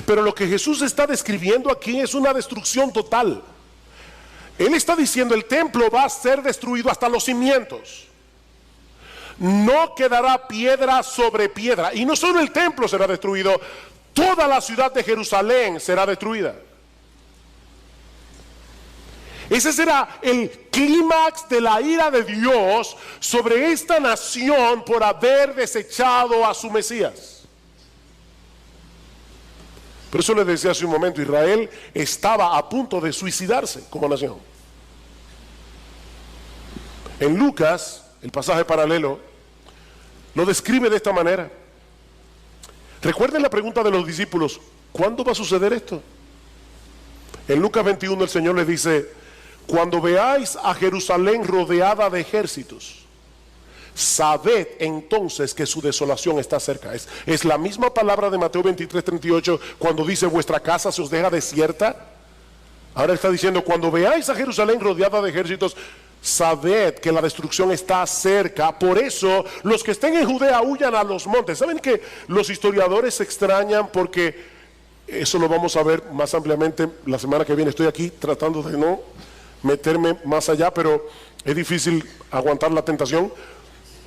Pero lo que Jesús está describiendo aquí es una destrucción total. Él está diciendo el templo va a ser destruido hasta los cimientos. No quedará piedra sobre piedra. Y no solo el templo será destruido, toda la ciudad de Jerusalén será destruida. Ese será el clímax de la ira de Dios sobre esta nación por haber desechado a su Mesías. Por eso les decía hace un momento, Israel estaba a punto de suicidarse como nación. En Lucas, el pasaje paralelo, lo describe de esta manera. Recuerden la pregunta de los discípulos, ¿cuándo va a suceder esto? En Lucas 21 el Señor les dice, cuando veáis a Jerusalén rodeada de ejércitos, sabed entonces que su desolación está cerca. Es la misma palabra de Mateo 23:38 cuando dice vuestra casa se os deja desierta. Ahora está diciendo cuando veáis a Jerusalén rodeada de ejércitos, sabed que la destrucción está cerca. Por eso los que estén en Judea huyan a los montes. ¿Saben que los historiadores se extrañan? Porque eso lo vamos a ver más ampliamente la semana que viene. Estoy aquí tratando de no meterme más allá, pero es difícil aguantar la tentación.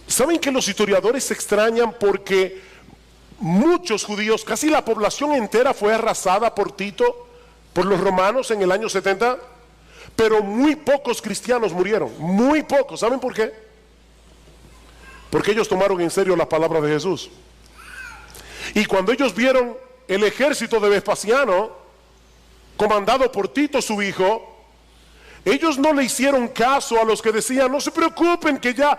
¿Saben que los historiadores se extrañan porque muchos judíos, casi la población entera fue arrasada por Tito, por los romanos en el año 70? Pero muy pocos cristianos murieron, muy pocos. ¿Saben por qué? Porque ellos tomaron en serio las palabras de Jesús. Y cuando ellos vieron el ejército de Vespasiano, comandado por Tito su hijo, ellos no le hicieron caso a los que decían, no se preocupen que ya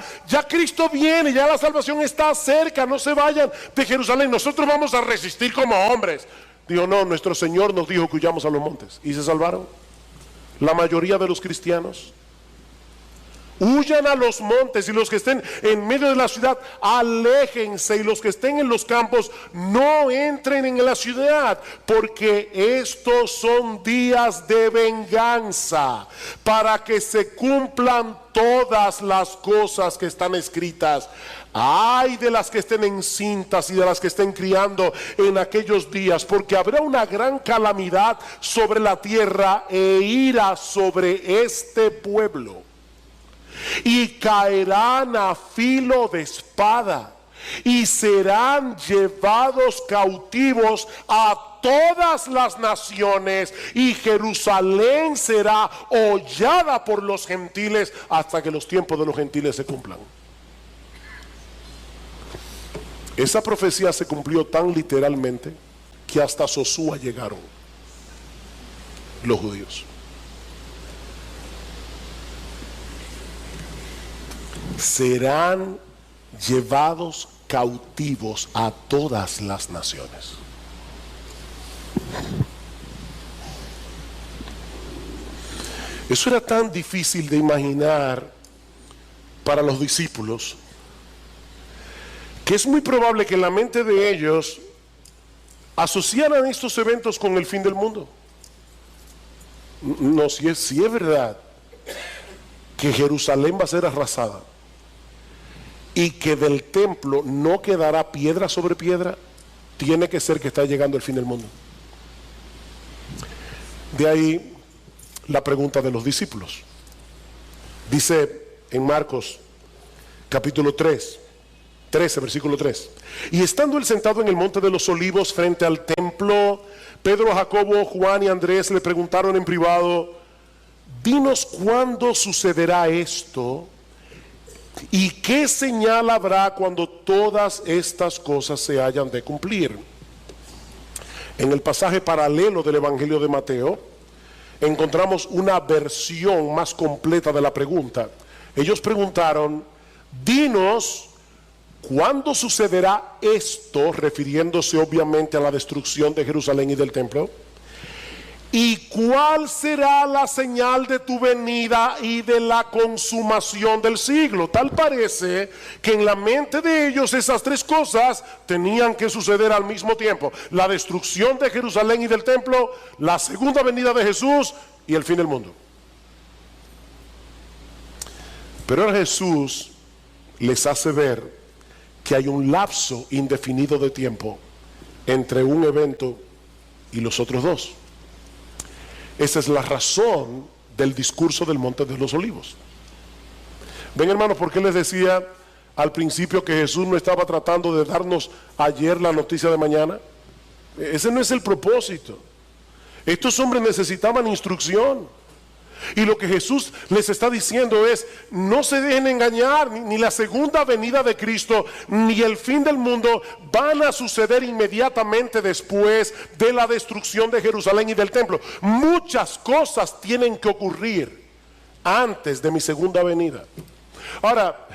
Cristo viene, ya la salvación está cerca, no se vayan de Jerusalén, nosotros vamos a resistir como hombres. Dijo, no, nuestro Señor nos dijo que huyamos a los montes. Y se salvaron. La mayoría de los cristianos huyan a los montes, y los que estén en medio de la ciudad aléjense, y los que estén en los campos no entren en la ciudad, porque estos son días de venganza, para que se cumplan todas las cosas que están escritas. Ay de las que estén encintas y de las que estén criando en aquellos días, porque habrá una gran calamidad sobre la tierra e ira sobre este pueblo. Y caerán a filo de espada y serán llevados cautivos a todas las naciones, y Jerusalén será hollada por los gentiles hasta que los tiempos de los gentiles se cumplan. Esa profecía se cumplió tan literalmente que hasta Sosúa llegaron los judíos. Serán llevados cautivos a todas las naciones. Eso era tan difícil de imaginar para los discípulos, que es muy probable que en la mente de ellos asociaran estos eventos con el fin del mundo. No, si es verdad que Jerusalén va a ser arrasada y que del templo no quedará piedra sobre piedra, tiene que ser que está llegando el fin del mundo. De ahí la pregunta de los discípulos. Dice en Marcos capítulo 13 versículo 3: y estando él sentado en el monte de los olivos frente al templo, Pedro, Jacobo, Juan y Andrés le preguntaron en privado: dinos cuándo sucederá esto y qué señal habrá cuando todas estas cosas se hayan de cumplir. En el pasaje paralelo del Evangelio de Mateo encontramos una versión más completa de la pregunta. Ellos preguntaron: dinos ¿cuándo sucederá esto?, refiriéndose obviamente a la destrucción de Jerusalén y del templo. ¿Y cuál será la señal de tu venida y de la consumación del siglo? Tal parece que en la mente de ellos esas tres cosas tenían que suceder al mismo tiempo: la destrucción de Jerusalén y del templo, la segunda venida de Jesús y el fin del mundo. Pero ahora Jesús les hace ver que hay un lapso indefinido de tiempo entre un evento y los otros dos. Esa es la razón del discurso del Monte de los Olivos. Ven, hermanos, ¿por qué les decía al principio que Jesús no estaba tratando de darnos ayer la noticia de mañana? Ese no es el propósito. Estos hombres necesitaban instrucción. Y lo que Jesús les está diciendo es: no se dejen engañar, ni la segunda venida de Cristo, ni el fin del mundo van a suceder inmediatamente después de la destrucción de Jerusalén y del templo. Muchas cosas tienen que ocurrir antes de mi segunda venida. Ahora,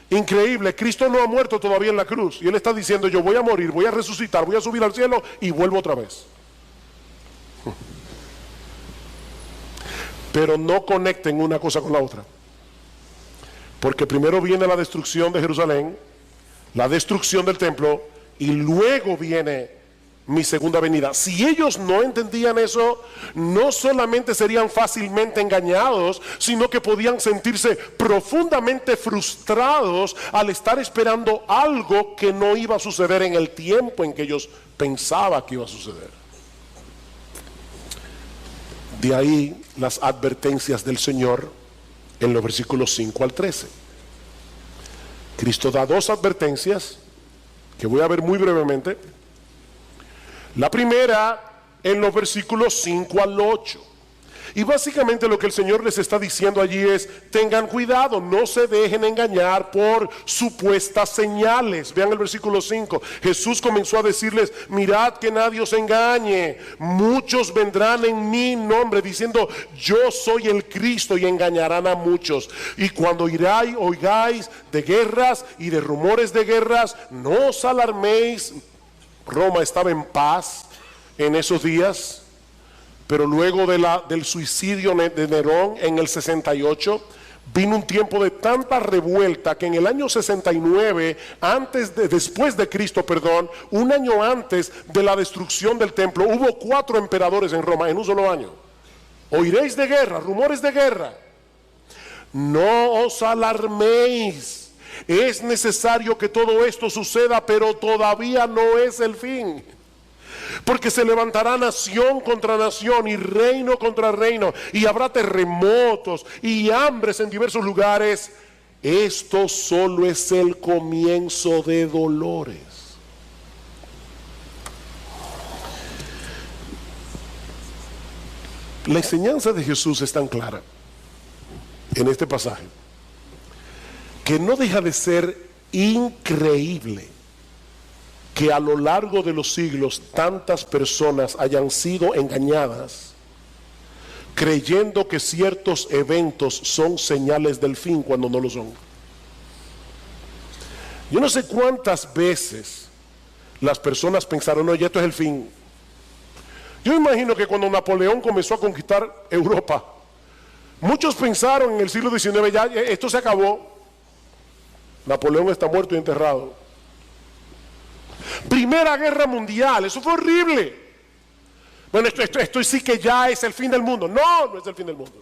increíble, Cristo no ha muerto todavía en la cruz, y Él está diciendo: yo voy a morir, voy a resucitar, voy a subir al cielo y vuelvo otra vez. Pero no conecten una cosa con la otra, porque primero viene la destrucción de Jerusalén, la destrucción del templo, y luego viene mi segunda venida. Si ellos no entendían eso, no solamente serían fácilmente engañados, sino que podían sentirse profundamente frustrados al estar esperando algo que no iba a suceder en el tiempo en que ellos pensaban que iba a suceder. De ahí las advertencias del Señor en los versículos 5 al 13. Cristo da dos advertencias que voy a ver muy brevemente. La primera en los versículos 5 al 8. Y básicamente lo que el Señor les está diciendo allí es: tengan cuidado, no se dejen engañar por supuestas señales. Vean el versículo 5. Jesús comenzó a decirles: mirad que nadie os engañe. Muchos vendrán en mi nombre diciendo: yo soy el Cristo, y engañarán a muchos. Y cuando oigáis de guerras y de rumores de guerras, no os alarméis. Roma estaba en paz en esos días. Pero luego del suicidio de Nerón en el 68, vino un tiempo de tanta revuelta que en el año 69, después de Cristo, un año antes de la destrucción del templo, hubo 4 emperadores en Roma en un solo año. Oiréis de guerra, rumores de guerra. No os alarméis. Es necesario que todo esto suceda, pero todavía no es el fin. Porque se levantará nación contra nación y reino contra reino, y habrá terremotos y hambres en diversos lugares. Esto solo es el comienzo de dolores. La enseñanza de Jesús es tan clara en este pasaje que no deja de ser increíble que a lo largo de los siglos tantas personas hayan sido engañadas creyendo que ciertos eventos son señales del fin cuando no lo son. Yo no sé cuántas veces las personas pensaron: oye, esto es el fin. Yo imagino que cuando Napoleón comenzó a conquistar Europa, muchos pensaron en el siglo XIX: ya esto se acabó, Napoleón está muerto y enterrado. Primera Guerra Mundial, eso fue horrible. Bueno, esto sí que ya es el fin del mundo. No, no es el fin del mundo.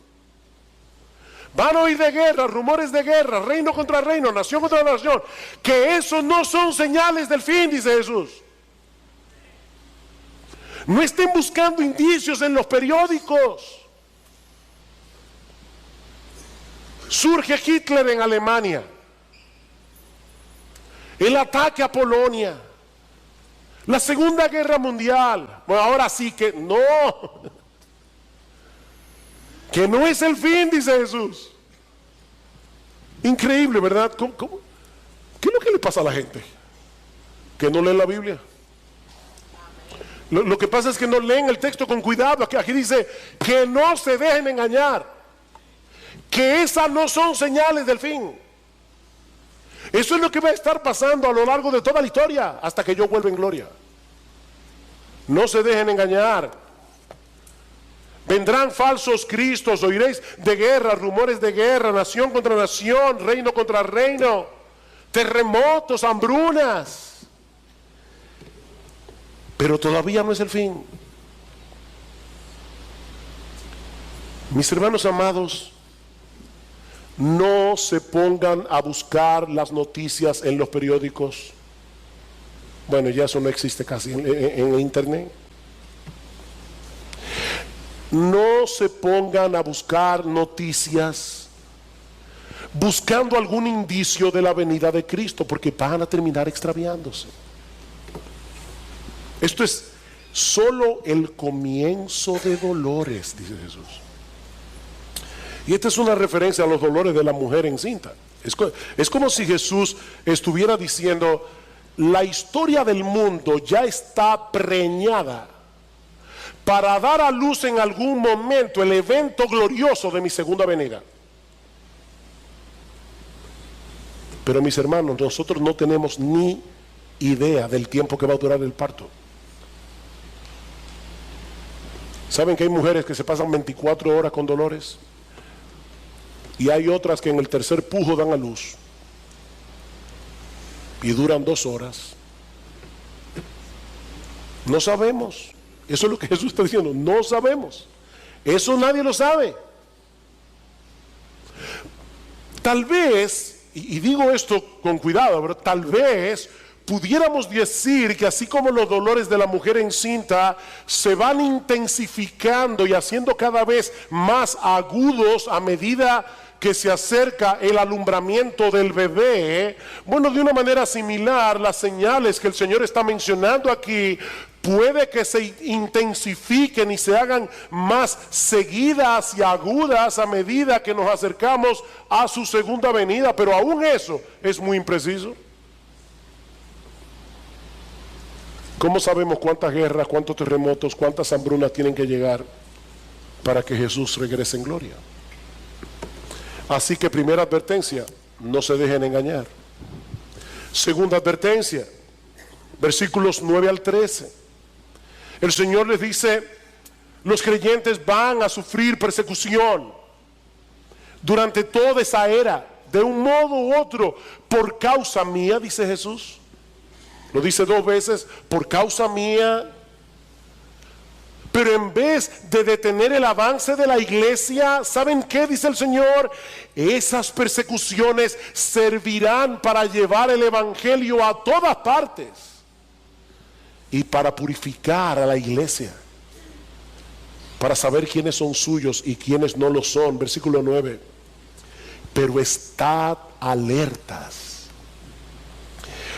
Van a oír de guerra, rumores de guerra, reino contra reino, nación contra nación. Que eso no son señales del fin, dice Jesús. No estén buscando indicios en los periódicos. Surge Hitler en Alemania, el ataque a Polonia, la Segunda Guerra Mundial. Bueno, ahora sí que no es el fin, dice Jesús. Increíble, ¿verdad? ¿Qué es lo que le pasa a la gente? Que no leen la Biblia. Lo que pasa es que no leen el texto con cuidado. Aquí dice que no se dejen engañar, que esas no son señales del fin. Eso es lo que va a estar pasando a lo largo de toda la historia hasta que yo vuelva en gloria. No se dejen engañar. Vendrán falsos cristos, oiréis de guerra, rumores de guerra, nación contra nación, reino contra reino, terremotos, hambrunas. Pero todavía no es el fin. Mis hermanos amados, no se pongan a buscar las noticias en los periódicos. Bueno, ya eso no existe casi en internet. No se pongan a buscar noticias buscando algún indicio de la venida de Cristo, porque van a terminar extraviándose. Esto es solo el comienzo de dolores, dice Jesús. Y esta es una referencia a los dolores de la mujer encinta. Es como si Jesús estuviera diciendo: la historia del mundo ya está preñada para dar a luz en algún momento el evento glorioso de mi segunda venida. Pero mis hermanos, nosotros no tenemos ni idea del tiempo que va a durar el parto. ¿Saben que hay mujeres que se pasan 24 horas con dolores? Y hay otras que en el tercer pujo dan a luz y duran 2 horas. No sabemos. Eso es lo que Jesús está diciendo. No sabemos. Eso nadie lo sabe. Tal vez, y digo esto con cuidado, pero tal vez pudiéramos decir que así como los dolores de la mujer encinta se van intensificando y haciendo cada vez más agudos a medida que se acerca el alumbramiento del bebé, bueno, de una manera similar, las señales que el Señor está mencionando aquí puede que se intensifiquen y se hagan más seguidas y agudas a medida que nos acercamos a su segunda venida, pero aún eso es muy impreciso. ¿Cómo sabemos cuántas guerras, cuántos terremotos, cuántas hambrunas tienen que llegar para que Jesús regrese en gloria? Así que primera advertencia, no se dejen engañar. Segunda advertencia, versículos 9 al 13. El Señor les dice: los creyentes van a sufrir persecución durante toda esa era, de un modo u otro, por causa mía, dice Jesús. Lo dice 2 veces, por causa mía. Pero en vez de detener el avance de la iglesia, ¿saben qué dice el Señor? Esas persecuciones servirán para llevar el evangelio a todas partes y para purificar a la iglesia, para saber quiénes son suyos y quiénes no lo son. Versículo 9. Pero estad alertas,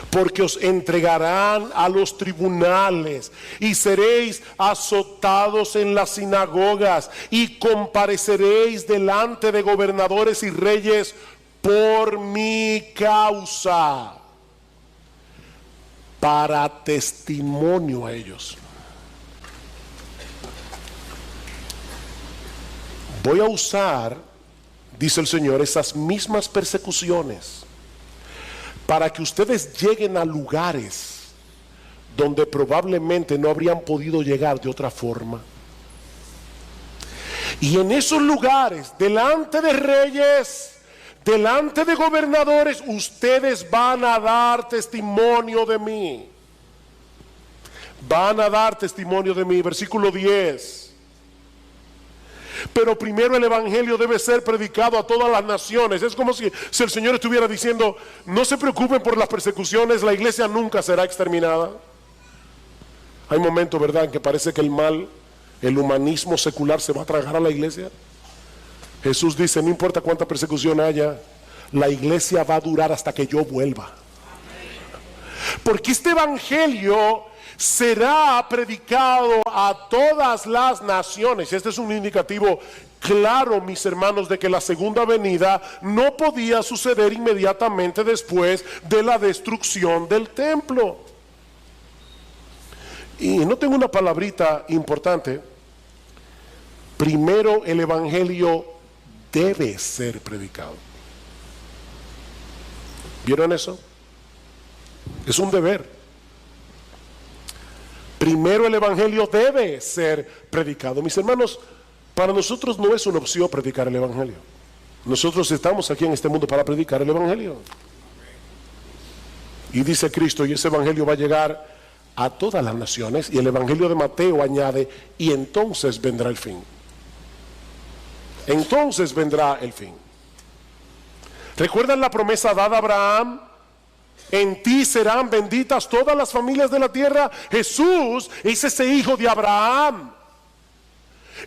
porque os entregarán a los tribunales y seréis azotados en las sinagogas y compareceréis delante de gobernadores y reyes por mi causa, para testimonio a ellos. Voy a usar, dice el Señor, esas mismas persecuciones para que ustedes lleguen a lugares donde probablemente no habrían podido llegar de otra forma. Y en esos lugares, delante de reyes, delante de gobernadores, ustedes van a dar testimonio de mí. Van a dar testimonio de mí. Versículo 10. Pero primero el evangelio debe ser predicado a todas las naciones. Es como si el Señor estuviera diciendo: no se preocupen por las persecuciones, la iglesia nunca será exterminada. Hay momentos, ¿verdad?, en que parece que el mal, el humanismo secular se va a tragar a la iglesia. Jesús dice: no importa cuánta persecución haya, la iglesia va a durar hasta que yo vuelva. Porque este evangelio será predicado a todas las naciones. Este es un indicativo claro, mis hermanos, de que la segunda venida no podía suceder inmediatamente después de la destrucción del templo. Y no tengo una palabrita importante. Primero el evangelio debe ser predicado. ¿Vieron eso? Es un deber. Primero el evangelio debe ser predicado. Mis hermanos, para nosotros no es una opción predicar el evangelio. Nosotros estamos aquí en este mundo para predicar el evangelio. Y dice Cristo, y ese evangelio va a llegar a todas las naciones. Y el evangelio de Mateo añade: y entonces vendrá el fin. Entonces vendrá el fin. ¿Recuerdan la promesa dada a Abraham? En ti serán benditas todas las familias de la tierra. Jesús es ese hijo de Abraham.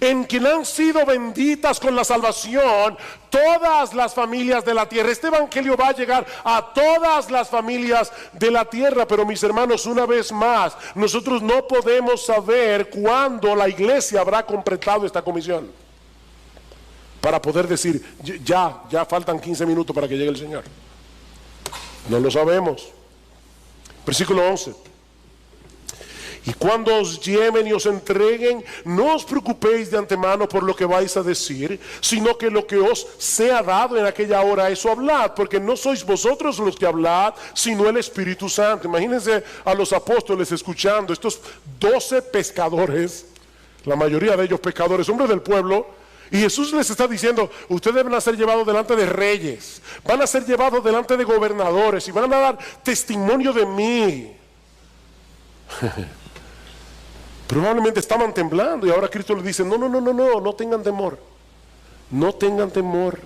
en quien han sido benditas con la salvación todas las familias de la tierra. Este evangelio va a llegar a todas las familias de la tierra. Pero mis hermanos, una vez más, nosotros no podemos saber cuándo la iglesia habrá completado esta comisión para poder decir, ya faltan 15 minutos para que llegue el Señor. No lo sabemos. Versículo 11. Y cuando os lleven y os entreguen, no os preocupéis de antemano por lo que vais a decir, sino que lo que os sea dado en aquella hora, eso hablad, porque no sois vosotros los que hablad, sino el Espíritu Santo. Imagínense a los apóstoles escuchando, estos 12 pescadores, la mayoría de ellos pescadores, hombres del pueblo, y Jesús les está diciendo, ustedes van a ser llevados delante de reyes, van a ser llevados delante de gobernadores, y van a dar testimonio de mí. Probablemente estaban temblando y ahora Cristo les dice, no tengan temor, no tengan temor,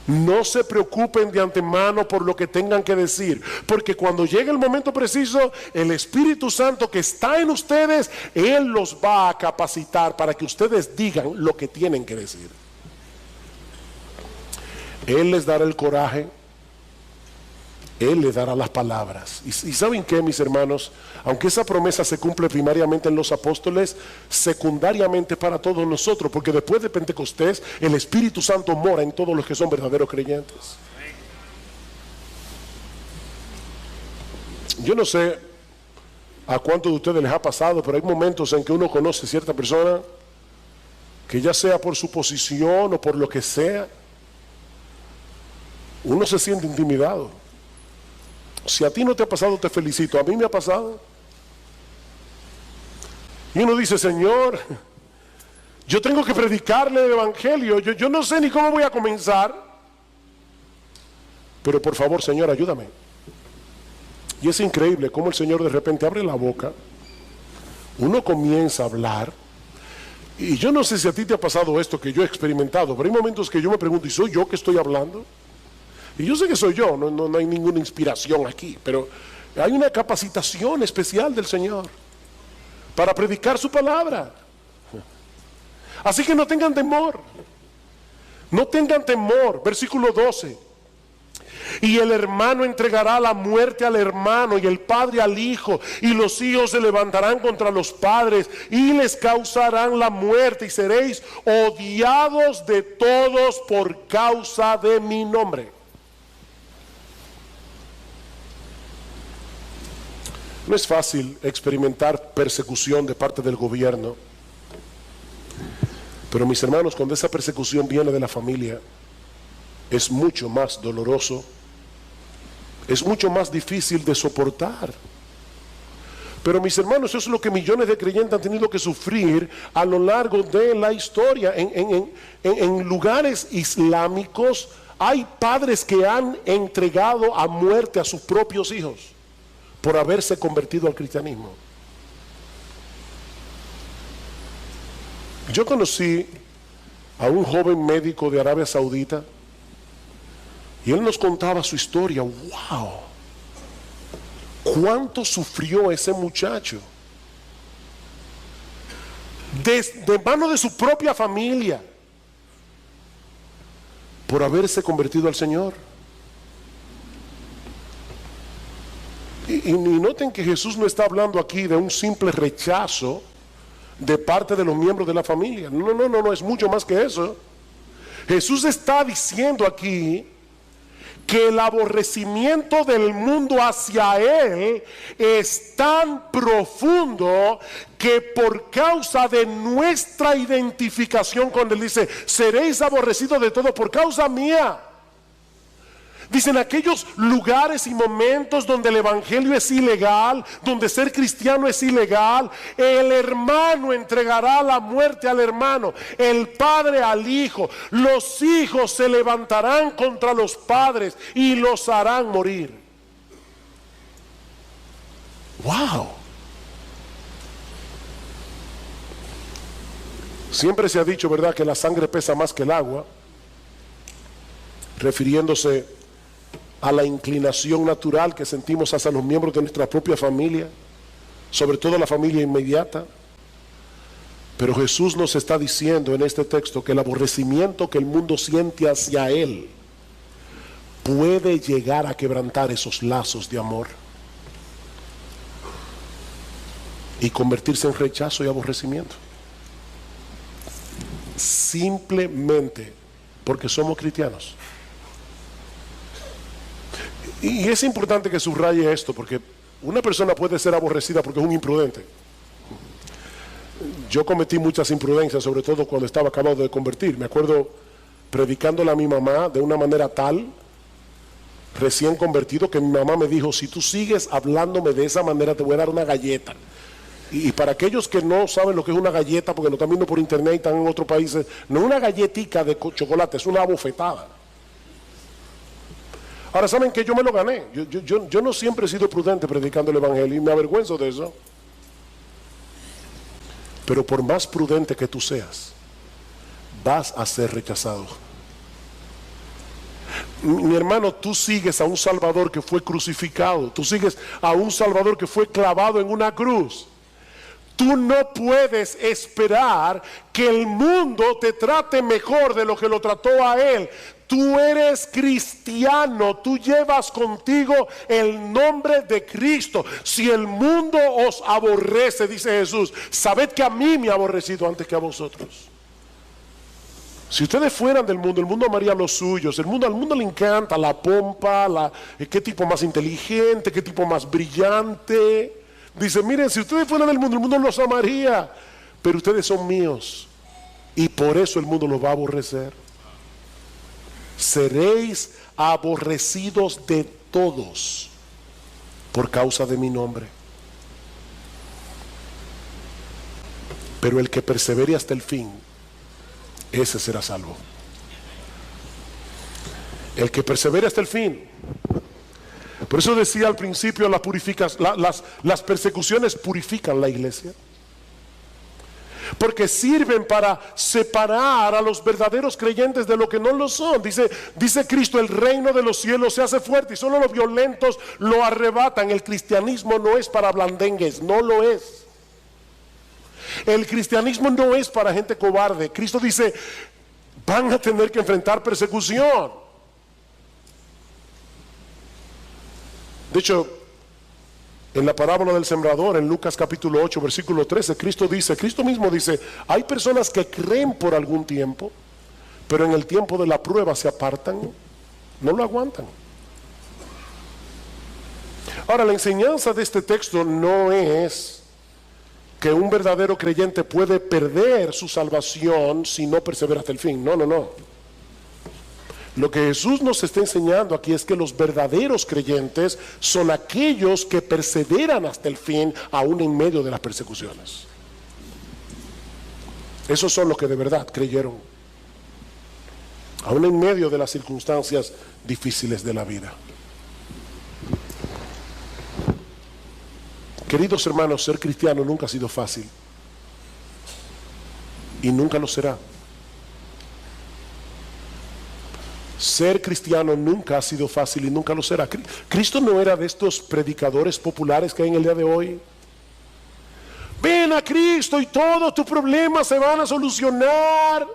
no se preocupen de antemano por lo que tengan que decir, porque cuando llegue el momento preciso, el Espíritu Santo que está en ustedes, Él los va a capacitar para que ustedes digan lo que tienen que decir. Él les dará el coraje, Él les dará las palabras. Y ¿saben qué, mis hermanos? Aunque esa promesa se cumple primariamente en los apóstoles, secundariamente para todos nosotros, porque después de Pentecostés el Espíritu Santo mora en todos los que son verdaderos creyentes. Yo no sé a cuántos de ustedes les ha pasado, pero hay momentos en que uno conoce a cierta persona que, ya sea por su posición o por lo que sea, uno se siente intimidado. Si a ti no te ha pasado, te felicito. A mí me ha pasado. Y uno dice, Señor, yo tengo que predicarle el evangelio. Yo no sé ni cómo voy a comenzar. Pero por favor, Señor, ayúdame. Y es increíble cómo el Señor de repente abre la boca. Uno comienza a hablar. Y yo no sé si a ti te ha pasado esto que yo he experimentado. Pero hay momentos que yo me pregunto, ¿y soy yo que estoy hablando? Y yo sé que soy yo, no hay ninguna inspiración aquí, pero hay una capacitación especial del Señor para predicar su palabra. Así que no tengan temor, no tengan temor. Versículo 12. Y el hermano entregará la muerte al hermano y el padre al hijo, y los hijos se levantarán contra los padres y les causarán la muerte, y seréis odiados de todos por causa de mi nombre. No es fácil experimentar persecución de parte del gobierno, pero mis hermanos, cuando esa persecución viene de la familia, es mucho más doloroso, es mucho más difícil de soportar. Pero mis hermanos, eso es lo que millones de creyentes han tenido que sufrir a lo largo de la historia. En lugares islámicos hay padres que han entregado a muerte a sus propios hijos por haberse convertido al cristianismo. Yo conocí a un joven médico de Arabia Saudita y él nos contaba su historia. ¡Wow! ¿Cuánto sufrió ese muchacho? De mano de su propia familia por haberse convertido al Señor. Y noten que Jesús no está hablando aquí de un simple rechazo de parte de los miembros de la familia. No, es mucho más que eso. Jesús está diciendo aquí que el aborrecimiento del mundo hacia Él es tan profundo que por causa de nuestra identificación con Él, dice, seréis aborrecidos de todo por causa mía. Dicen aquellos lugares y momentos donde el evangelio es ilegal, donde ser cristiano es ilegal, el hermano entregará la muerte al hermano, el padre al hijo, los hijos se levantarán contra los padres y los harán morir. ¡Wow! Siempre se ha dicho, ¿verdad?, que la sangre pesa más que el agua, refiriéndose a la inclinación natural que sentimos hacia los miembros de nuestra propia familia, sobre todo la familia inmediata. Pero Jesús nos está diciendo en este texto que el aborrecimiento que el mundo siente hacia Él puede llegar a quebrantar esos lazos de amor y convertirse en rechazo y aborrecimiento. Simplemente porque somos cristianos. Y es importante que subraye esto, porque una persona puede ser aborrecida porque es un imprudente. Yo cometí muchas imprudencias, sobre todo cuando estaba acabado de convertir. Me acuerdo predicándole a mi mamá de una manera tal, recién convertido, que mi mamá me dijo: si tú sigues hablándome de esa manera te voy a dar una galleta. Y para aquellos que no saben lo que es una galleta, porque lo están viendo por internet y están en otros países, no es una galletica de chocolate, es una bofetada. Ahora, ¿saben que yo me lo gané? Yo no siempre he sido prudente predicando el evangelio y me avergüenzo de eso. Pero por más prudente que tú seas, vas a ser rechazado. Mi hermano, tú sigues a un Salvador que fue crucificado. Tú sigues a un Salvador que fue clavado en una cruz. Tú no puedes esperar que el mundo te trate mejor de lo que lo trató a Él. Tú eres cristiano, tú llevas contigo el nombre de Cristo. Si el mundo os aborrece, dice Jesús, sabed que a mí me ha aborrecido antes que a vosotros. Si ustedes fueran del mundo, el mundo amaría los suyos. Al mundo le encanta la pompa, qué tipo más inteligente, qué tipo más brillante. Dice: miren, si ustedes fueran del mundo, el mundo los amaría, pero ustedes son míos y por eso el mundo los va a aborrecer. Seréis aborrecidos de todos por causa de mi nombre, pero el que persevere hasta el fin, ese será salvo. El que persevere hasta el fin. Por eso decía al principio, las persecuciones purifican la iglesia, porque sirven para separar a los verdaderos creyentes de lo que no lo son. Dice Cristo: el reino de los cielos se hace fuerte y solo los violentos lo arrebatan. El cristianismo no es para blandengues, no lo es. El cristianismo no es para gente cobarde. Cristo dice: van a tener que enfrentar persecución. De hecho, en la parábola del sembrador, en Lucas capítulo 8, versículo 13, Cristo mismo dice: hay personas que creen por algún tiempo, pero en el tiempo de la prueba se apartan, no lo aguantan. Ahora, la enseñanza de este texto no es que un verdadero creyente puede perder su salvación si no persevera hasta el fin. No. Lo que Jesús nos está enseñando aquí es que los verdaderos creyentes son aquellos que perseveran hasta el fin, aún en medio de las persecuciones. Esos son los que de verdad creyeron, aún en medio de las circunstancias difíciles de la vida. Queridos hermanos, ser cristiano nunca ha sido fácil y nunca lo será. Ser cristiano nunca ha sido fácil y nunca lo será. Cristo no era de estos predicadores populares que hay en el día de hoy. Ven a Cristo y todos tus problemas se van a solucionar.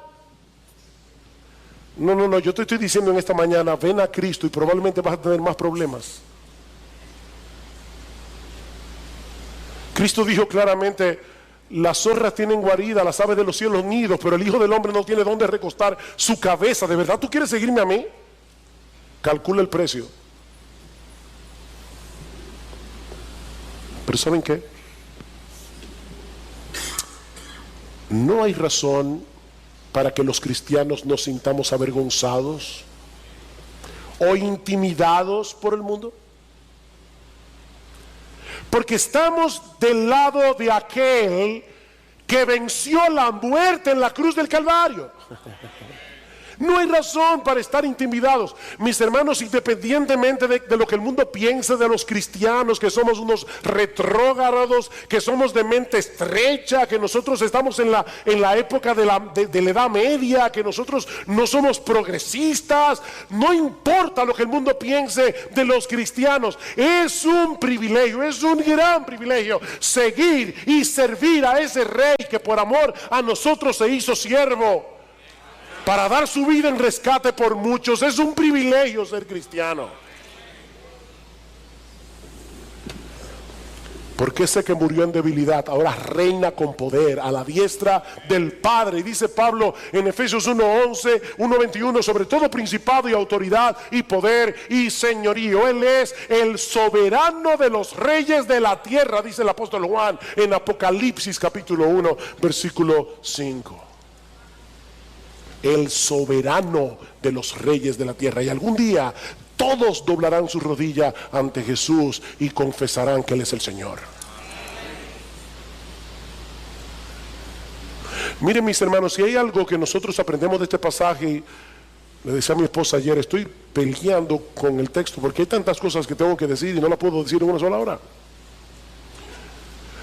No, yo te estoy diciendo en esta mañana: ven a Cristo y probablemente vas a tener más problemas. Cristo dijo claramente: las zorras tienen guarida, las aves de los cielos nidos, pero el Hijo del Hombre no tiene dónde recostar su cabeza. ¿De verdad tú quieres seguirme a mí? Calcula el precio. Pero ¿saben qué? No hay razón para que los cristianos nos sintamos avergonzados o intimidados por el mundo, porque estamos del lado de aquel que venció la muerte en la cruz del Calvario. No hay razón para estar intimidados. Mis hermanos, independientemente de lo que el mundo piense de los cristianos, que somos unos retrógrados, que somos de mente estrecha, que nosotros estamos en la época de la Edad Media, que nosotros no somos progresistas, no importa lo que el mundo piense de los cristianos. Es un privilegio, es un gran privilegio seguir y servir a ese rey que por amor a nosotros se hizo siervo para dar su vida en rescate por muchos. Es un privilegio ser cristiano. Porque ese que murió en debilidad ahora reina con poder a la diestra del Padre. Y dice Pablo en Efesios 1:11, 1:21, sobre todo principado y autoridad y poder y señorío. Él es el soberano de los reyes de la tierra, dice el apóstol Juan en Apocalipsis capítulo 1, versículo 5. El soberano de los reyes de la tierra. Y algún día todos doblarán su rodilla ante Jesús y confesarán que Él es el Señor. Miren, mis hermanos, si hay algo que nosotros aprendemos de este pasaje, le decía a mi esposa ayer, estoy peleando con el texto porque hay tantas cosas que tengo que decir y no las puedo decir en una sola hora.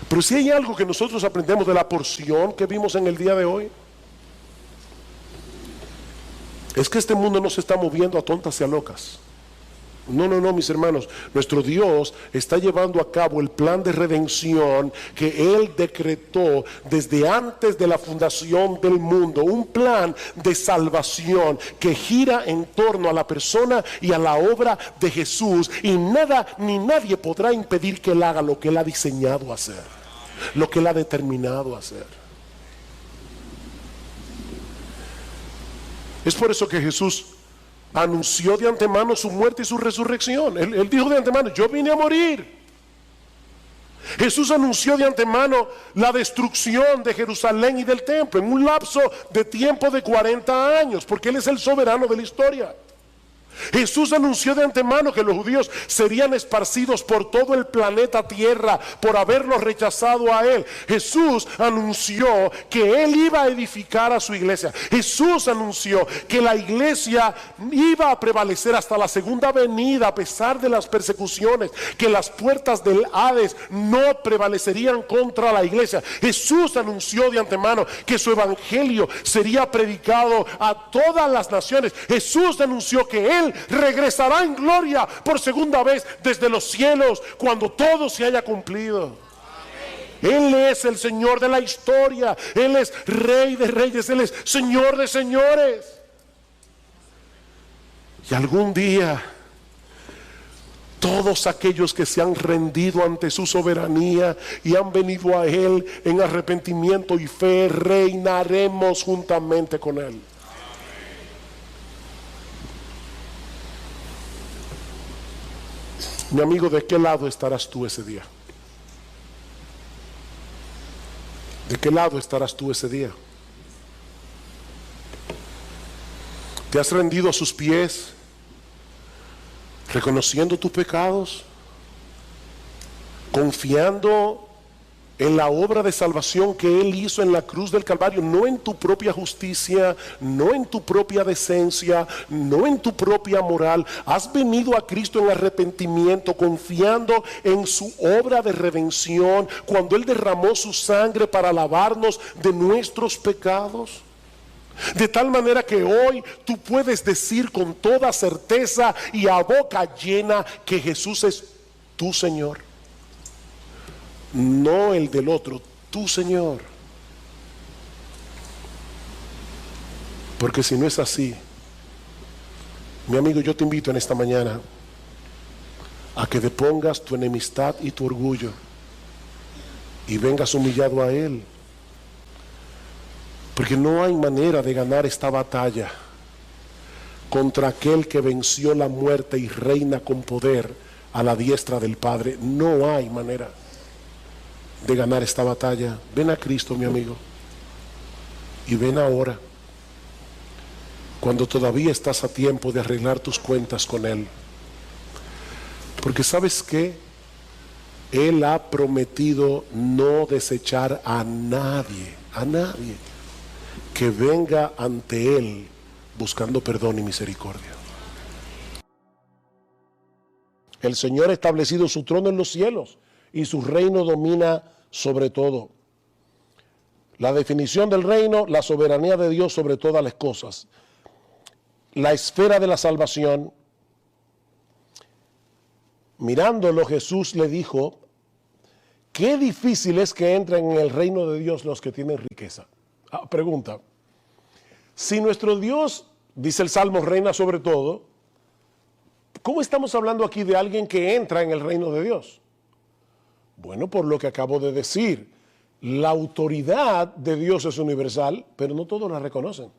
Pero si hay algo que nosotros aprendemos de la porción que vimos en el día de hoy, es que este mundo no se está moviendo a tontas y a locas. No, mis hermanos, nuestro Dios está llevando a cabo el plan de redención que Él decretó desde antes de la fundación del mundo. Un plan de salvación que gira en torno a la persona y a la obra de Jesús. Y nada ni nadie podrá impedir que Él haga lo que Él ha diseñado hacer, lo que Él ha determinado hacer. Es por eso que Jesús anunció de antemano su muerte y su resurrección. Él dijo de antemano, yo vine a morir. Jesús anunció de antemano la destrucción de Jerusalén y del templo en un lapso de tiempo de 40 años, porque Él es el soberano de la historia. Jesús anunció de antemano que los judíos serían esparcidos por todo el planeta Tierra por haberlos rechazado a Él. Jesús anunció que Él iba a edificar a su iglesia. Jesús anunció que la iglesia iba a prevalecer hasta la segunda venida a pesar de las persecuciones, que las puertas del Hades no prevalecerían contra la iglesia. Jesús anunció de antemano que su evangelio sería predicado a todas las naciones. Jesús anunció que Él regresará en gloria por segunda vez desde los cielos cuando todo se haya cumplido. Él es el Señor de la historia. Él es Rey de reyes. Él es Señor de señores. Y algún día todos aquellos que se han rendido ante su soberanía y han venido a Él en arrepentimiento y fe, reinaremos juntamente con Él. Mi amigo, ¿de qué lado estarás tú ese día? ¿De qué lado estarás tú ese día? ¿Te has rendido a sus pies, reconociendo tus pecados, confiando en la obra de salvación que Él hizo en la cruz del Calvario, no en tu propia justicia, no en tu propia decencia, no en tu propia moral? Has venido a Cristo en arrepentimiento, confiando en su obra de redención, cuando Él derramó su sangre para lavarnos de nuestros pecados. De tal manera que hoy tú puedes decir con toda certeza y a boca llena que Jesús es tu Señor. No el del otro, tu Señor. Porque si no es así, mi amigo, yo te invito en esta mañana a que depongas tu enemistad y tu orgullo y vengas humillado a Él. Porque no hay manera de ganar esta batalla contra aquel que venció la muerte y reina con poder a la diestra del Padre. No hay manera de ganar esta batalla. Ven a Cristo, mi amigo, y ven ahora, cuando todavía estás a tiempo de arreglar tus cuentas con Él. Porque ¿sabes qué? Él ha prometido no desechar a nadie que venga ante Él buscando perdón y misericordia. El Señor ha establecido su trono en los cielos y su reino domina sobre todo. La definición del reino, la soberanía de Dios sobre todas las cosas. La esfera de la salvación. Mirándolo, Jesús le dijo, qué difícil es que entren en el reino de Dios los que tienen riqueza. Pregunta, si nuestro Dios, dice el Salmo, reina sobre todo, ¿cómo estamos hablando aquí de alguien que entra en el reino de Dios? Bueno, por lo que acabo de decir, la autoridad de Dios es universal, pero no todos la reconocen.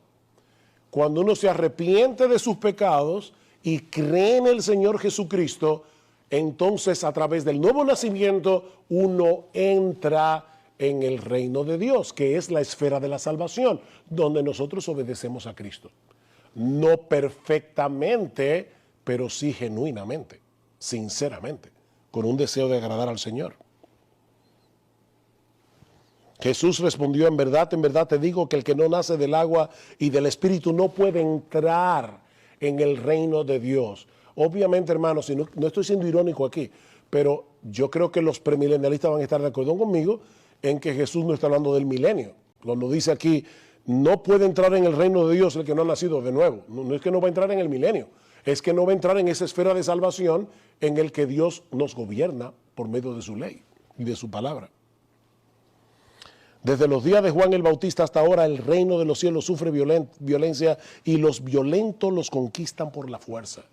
Cuando uno se arrepiente de sus pecados y cree en el Señor Jesucristo, entonces a través del nuevo nacimiento uno entra en el reino de Dios, que es la esfera de la salvación, donde nosotros obedecemos a Cristo. No perfectamente, pero sí genuinamente, sinceramente, con un deseo de agradar al Señor. Jesús respondió, en verdad te digo que el que no nace del agua y del Espíritu no puede entrar en el reino de Dios. Obviamente, hermanos, si no estoy siendo irónico aquí, pero yo creo que los premilenialistas van a estar de acuerdo conmigo en que Jesús no está hablando del milenio. Cuando dice aquí, no puede entrar en el reino de Dios el que no ha nacido de nuevo. No es que no va a entrar en el milenio, es que no va a entrar en esa esfera de salvación en el que Dios nos gobierna por medio de su ley y de su palabra. Desde los días de Juan el Bautista hasta ahora, el reino de los cielos sufre violencia y los violentos los conquistan por la fuerza.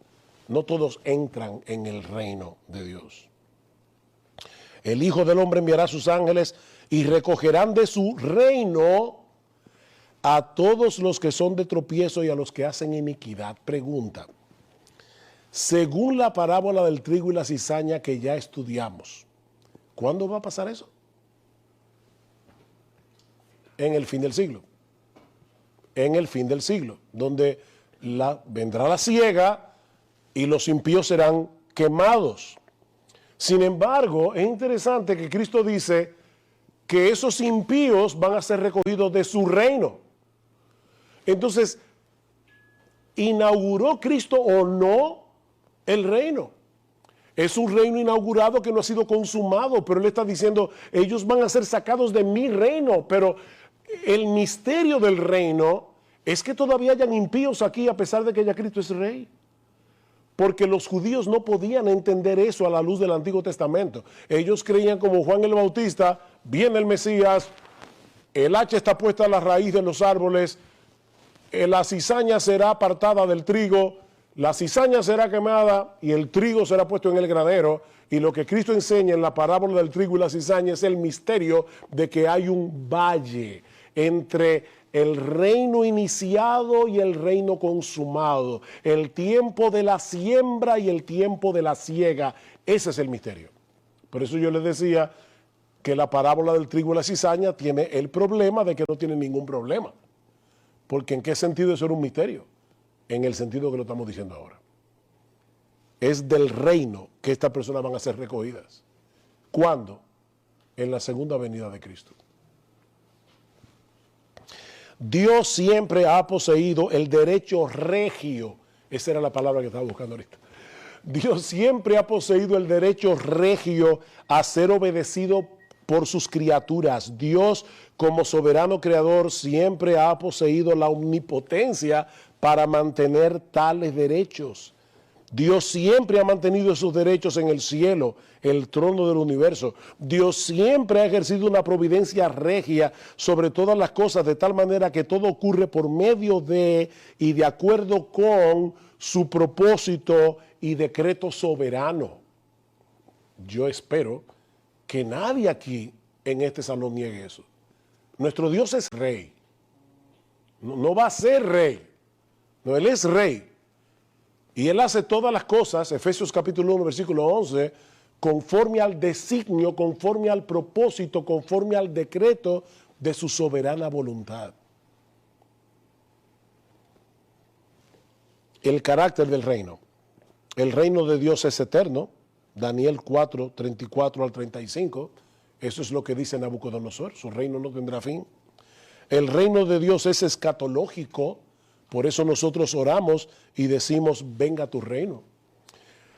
No todos entran en el reino de Dios. El Hijo del Hombre enviará a sus ángeles y recogerán de su reino a todos los que son de tropiezo y a los que hacen iniquidad. Pregunta, según la parábola del trigo y la cizaña que ya estudiamos, ¿cuándo va a pasar eso? En el fin del siglo. En el fin del siglo, donde vendrá la siega y los impíos serán quemados. Sin embargo, es interesante que Cristo dice que esos impíos van a ser recogidos de su reino. Entonces, ¿inauguró Cristo o no el reino? Es un reino inaugurado que no ha sido consumado, pero Él está diciendo, ellos van a ser sacados de mi reino, pero el misterio del reino es que todavía hayan impíos aquí a pesar de que ya Cristo es rey. Porque los judíos no podían entender eso a la luz del Antiguo Testamento. Ellos creían como Juan el Bautista, viene el Mesías, el hacha está puesta a la raíz de los árboles, la cizaña será apartada del trigo, la cizaña será quemada y el trigo será puesto en el granero. Y lo que Cristo enseña en la parábola del trigo y la cizaña es el misterio de que hay un valle entre el reino iniciado y el reino consumado, el tiempo de la siembra y el tiempo de la siega. Ese es el misterio. Por eso yo les decía que la parábola del trigo y la cizaña tiene el problema de que no tiene ningún problema. Porque ¿en qué sentido eso era un misterio? En el sentido que lo estamos diciendo ahora. Es del reino que estas personas van a ser recogidas. ¿Cuándo? En la segunda venida de Cristo. Dios siempre ha poseído el derecho regio. Esa era la palabra que estaba buscando ahorita. Dios siempre ha poseído el derecho regio a ser obedecido por sus criaturas. Dios, como soberano creador, siempre ha poseído la omnipotencia para mantener tales derechos. Dios siempre ha mantenido esos derechos en el cielo, el trono del universo. Dios siempre ha ejercido una providencia regia sobre todas las cosas, de tal manera que todo ocurre por medio de y de acuerdo con su propósito y decreto soberano. Yo espero que nadie aquí en este salón niegue eso. Nuestro Dios es rey. No va a ser rey. No, Él es rey. Y Él hace todas las cosas, Efesios capítulo 1, versículo 11, conforme al designio, conforme al propósito, conforme al decreto de su soberana voluntad. El carácter del reino. El reino de Dios es eterno. Daniel 4, 34 al 35. Eso es lo que dice Nabucodonosor. Su reino no tendrá fin. El reino de Dios es escatológico. Por eso nosotros oramos y decimos, venga tu reino.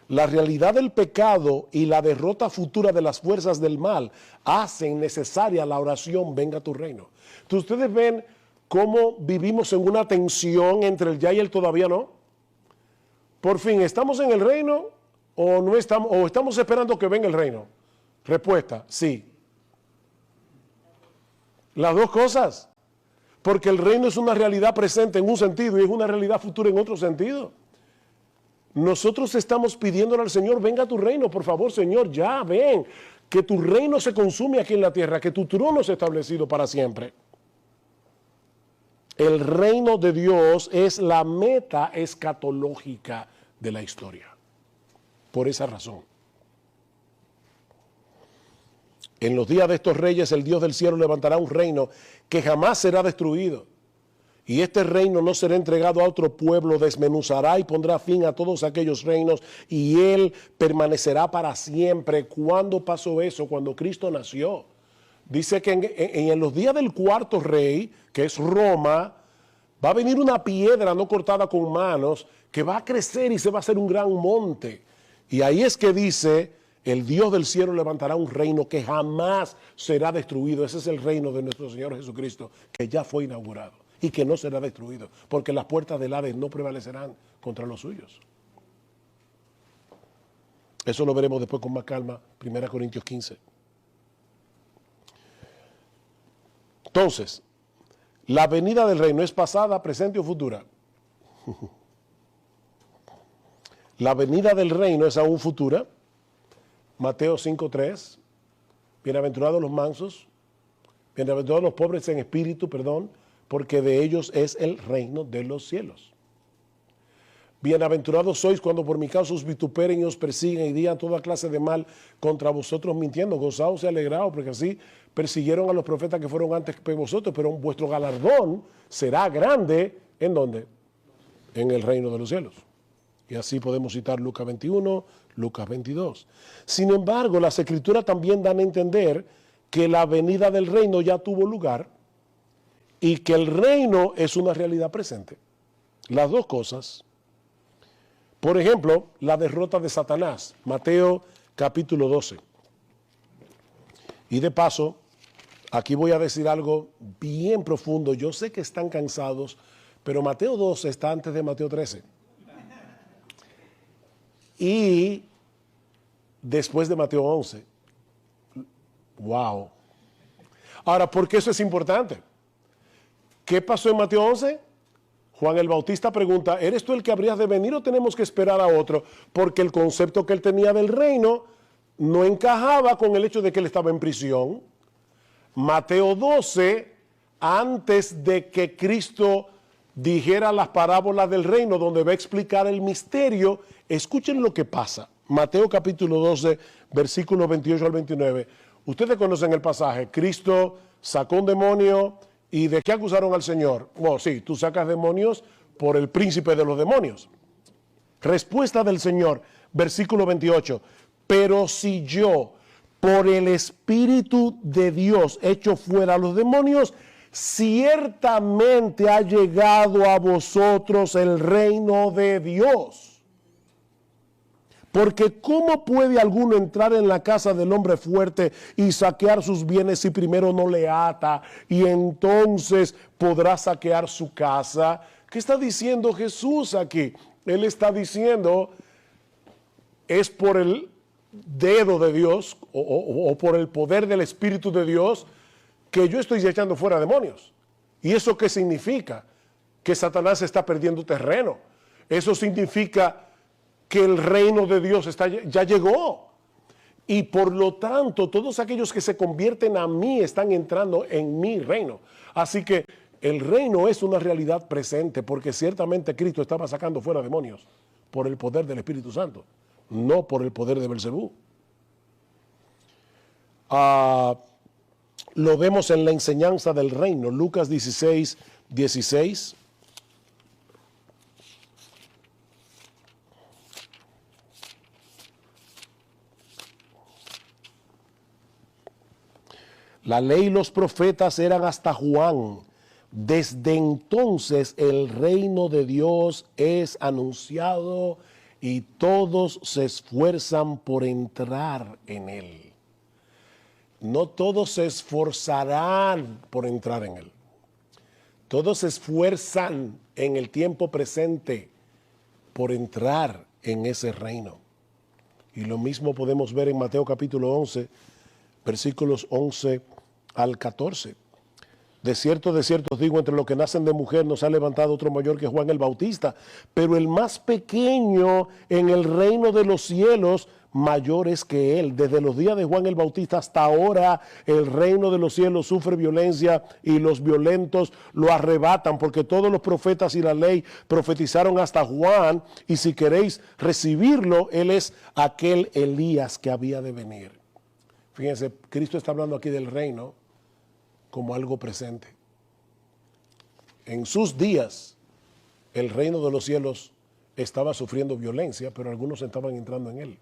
La realidad del pecado y la derrota futura de las fuerzas del mal hacen necesaria la oración, venga tu reino. Entonces, ustedes ven cómo vivimos en una tensión entre el ya y el todavía no. Por fin, ¿estamos en el reino o no estamos, o estamos esperando que venga el reino? Respuesta, sí. Las dos cosas. Porque el reino es una realidad presente en un sentido y es una realidad futura en otro sentido. Nosotros estamos pidiéndole al Señor, venga a tu reino, por favor, Señor, ya, ven, que tu reino se consume aquí en la tierra, que tu trono sea establecido para siempre. El reino de Dios es la meta escatológica de la historia. Por esa razón. En los días de estos reyes, el Dios del cielo levantará un reino que jamás será destruido. Y este reino no será entregado a otro pueblo, desmenuzará y pondrá fin a todos aquellos reinos y él permanecerá para siempre. ¿Cuándo pasó eso? Cuando Cristo nació. Dice que en los días del cuarto rey, que es Roma, va a venir una piedra no cortada con manos que va a crecer y se va a hacer un gran monte. Y ahí es que dice, el Dios del cielo levantará un reino que jamás será destruido. Ese es el reino de nuestro Señor Jesucristo, que ya fue inaugurado y que no será destruido, porque las puertas del Hades no prevalecerán contra los suyos. Eso lo veremos después con más calma, 1 Corintios 15. Entonces, la venida del reino es pasada, presente o futura. La venida del reino es aún futura. Mateo 5:3, bienaventurados los mansos, bienaventurados los pobres en espíritu, porque de ellos es el reino de los cielos. Bienaventurados sois cuando por mi causa os vituperen y os persiguen y digan toda clase de mal contra vosotros mintiendo. Gozaos y alegraos, porque así persiguieron a los profetas que fueron antes que vosotros, pero vuestro galardón será grande, ¿en dónde? En el reino de los cielos. Y así podemos citar Lucas 21, Lucas 22. Sin embargo, las Escrituras también dan a entender que la venida del reino ya tuvo lugar y que el reino es una realidad presente. Las dos cosas. Por ejemplo, la derrota de Satanás, Mateo capítulo 12. Y de paso, aquí voy a decir algo bien profundo. Yo sé que están cansados, pero Mateo 12 está antes de Mateo 13. Y después de Mateo 11. Wow. Ahora, ¿por qué eso es importante? ¿Qué pasó en Mateo 11? Juan el Bautista pregunta, ¿eres tú el que habrías de venir o tenemos que esperar a otro? Porque el concepto que él tenía del reino no encajaba con el hecho de que él estaba en prisión. Mateo 12, antes de que Cristo dijera las parábolas del reino, donde va a explicar el misterio, escuchen lo que pasa. Mateo capítulo 12, versículos 28 al 29. Ustedes conocen el pasaje. Cristo sacó un demonio y ¿de qué acusaron al Señor? Bueno, sí, tú sacas demonios por el príncipe de los demonios. Respuesta del Señor, versículo 28. Pero si yo, por el Espíritu de Dios, echo fuera a los demonios, ciertamente ha llegado a vosotros el reino de Dios. Porque ¿cómo puede alguno entrar en la casa del hombre fuerte y saquear sus bienes si primero no le ata y entonces podrá saquear su casa? ¿Qué está diciendo Jesús aquí? Él está diciendo, es por el dedo de Dios o por el poder del Espíritu de Dios que yo estoy echando fuera demonios. ¿Y eso qué significa? Que Satanás está perdiendo terreno. Eso significa que el reino de Dios ya llegó. Y por lo tanto, todos aquellos que se convierten a mí están entrando en mi reino. Así que el reino es una realidad presente, porque ciertamente Cristo estaba sacando fuera demonios por el poder del Espíritu Santo, no por el poder de Belcebú. Lo vemos en la enseñanza del reino, Lucas 16, 16. La ley y los profetas eran hasta Juan. Desde entonces el reino de Dios es anunciado y todos se esfuerzan por entrar en él. No todos se esforzarán por entrar en él. Todos se esfuerzan en el tiempo presente por entrar en ese reino. Y lo mismo podemos ver en Mateo capítulo 11, versículos 11 al 14. De cierto os digo, entre los que nacen de mujer no se ha levantado otro mayor que Juan el Bautista, pero el más pequeño en el reino de los cielos mayor es que él. Desde los días de Juan el Bautista hasta ahora el reino de los cielos sufre violencia y los violentos lo arrebatan, porque todos los profetas y la ley profetizaron hasta Juan, y si queréis recibirlo, él es aquel Elías que había de venir. Fíjense, Cristo está hablando aquí del reino como algo presente. En sus días, el reino de los cielos estaba sufriendo violencia, pero algunos estaban entrando en él,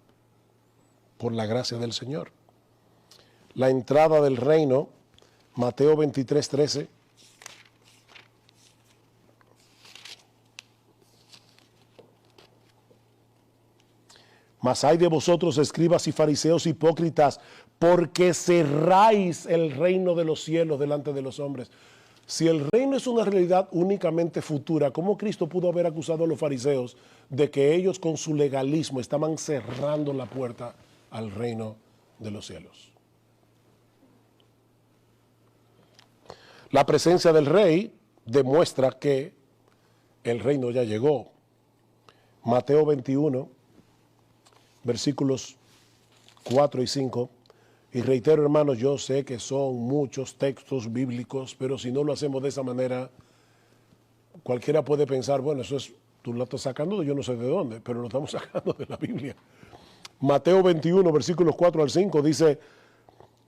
por la gracia del Señor. La entrada del reino, Mateo 23, 13. Mas hay de vosotros, escribas y fariseos hipócritas, porque cerráis el reino de los cielos delante de los hombres. Si el reino es una realidad únicamente futura, ¿cómo Cristo pudo haber acusado a los fariseos de que ellos con su legalismo estaban cerrando la puerta al reino de los cielos? La presencia del rey demuestra que el reino ya llegó. Mateo 21, versículos 4 y 5. Y reitero, hermanos, yo sé que son muchos textos bíblicos, pero si no lo hacemos de esa manera, cualquiera puede pensar, bueno, eso es, tú lo estás sacando de yo no sé de dónde, pero lo estamos sacando de la Biblia. Mateo 21, versículos 4 al 5, dice: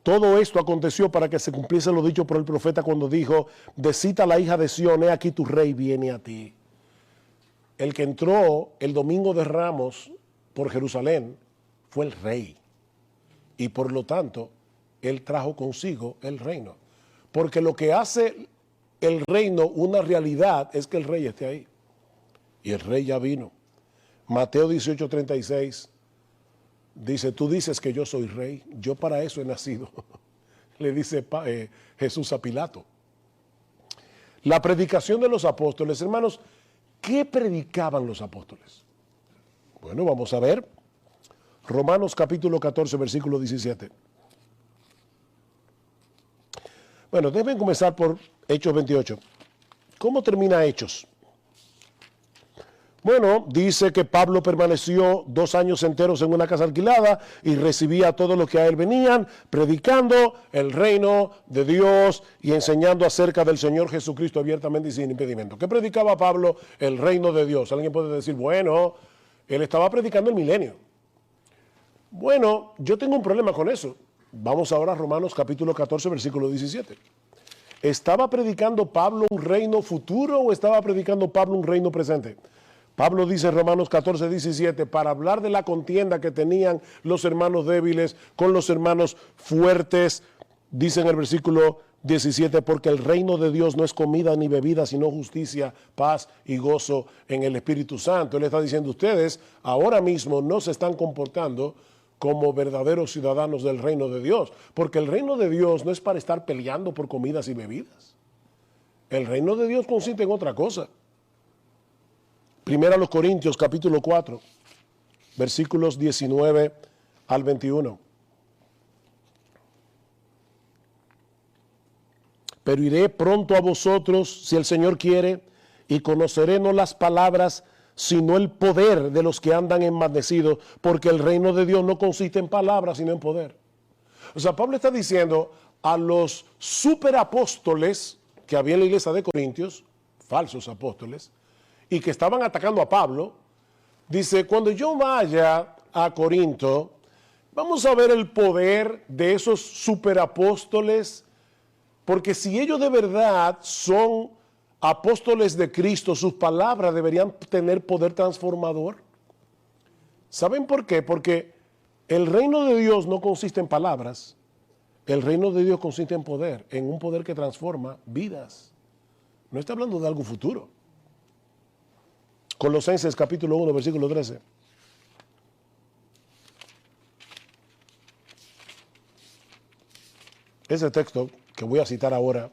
todo esto aconteció para que se cumpliese lo dicho por el profeta cuando dijo: decita la hija de Sión, he aquí tu rey viene a ti. El que entró el domingo de Ramos por Jerusalén fue el rey. Y por lo tanto, él trajo consigo el reino. Porque lo que hace el reino una realidad es que el rey esté ahí. Y el rey ya vino. Mateo 18, 36 dice: tú dices que yo soy rey, yo para eso he nacido. Le dice Jesús a Pilato. La predicación de los apóstoles, hermanos, ¿qué predicaban los apóstoles? Bueno, vamos a ver. Romanos capítulo 14, versículo 17. Bueno, deben comenzar por Hechos 28. ¿Cómo termina Hechos? Bueno, dice que Pablo permaneció 2 años enteros en una casa alquilada y recibía a todos los que a él venían, predicando el reino de Dios y enseñando acerca del Señor Jesucristo abiertamente y sin impedimento. ¿Qué predicaba Pablo? El reino de Dios. Alguien puede decir, bueno, él estaba predicando el milenio. Bueno, yo tengo un problema con eso. Vamos ahora a Romanos capítulo 14, versículo 17. ¿Estaba predicando Pablo un reino futuro o estaba predicando Pablo un reino presente? Pablo dice en Romanos 14, 17, para hablar de la contienda que tenían los hermanos débiles con los hermanos fuertes, dice en el versículo 17, porque el reino de Dios no es comida ni bebida, sino justicia, paz y gozo en el Espíritu Santo. Él está diciendo, ustedes ahora mismo no se están comportando como verdaderos ciudadanos del reino de Dios, porque el reino de Dios no es para estar peleando por comidas y bebidas. El reino de Dios consiste en otra cosa. Primera a los Corintios, capítulo 4, versículos 19 al 21. Pero iré pronto a vosotros, si el Señor quiere, y conoceré no las palabras, sino el poder de los que andan envanecidos, porque el reino de Dios no consiste en palabras, sino en poder. O sea, Pablo está diciendo a los superapóstoles que había en la iglesia de Corintios, falsos apóstoles, y que estaban atacando a Pablo, dice, cuando yo vaya a Corinto, vamos a ver el poder de esos superapóstoles, porque si ellos de verdad son apóstoles de Cristo, sus palabras deberían tener poder transformador. ¿Saben por qué? Porque el reino de Dios no consiste en palabras, el reino de Dios consiste en poder, en un poder que transforma vidas. No está hablando de algo futuro. Colosenses capítulo 1, versículo 13. Ese texto que voy a citar ahora,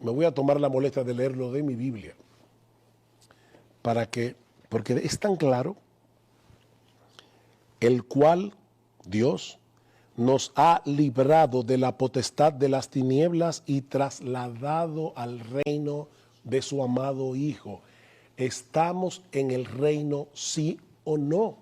me voy a tomar la molestia de leerlo de mi Biblia. Porque es tan claro, el cual Dios nos ha librado de la potestad de las tinieblas y trasladado al reino de su amado Hijo. ¿Estamos en el reino, sí o no?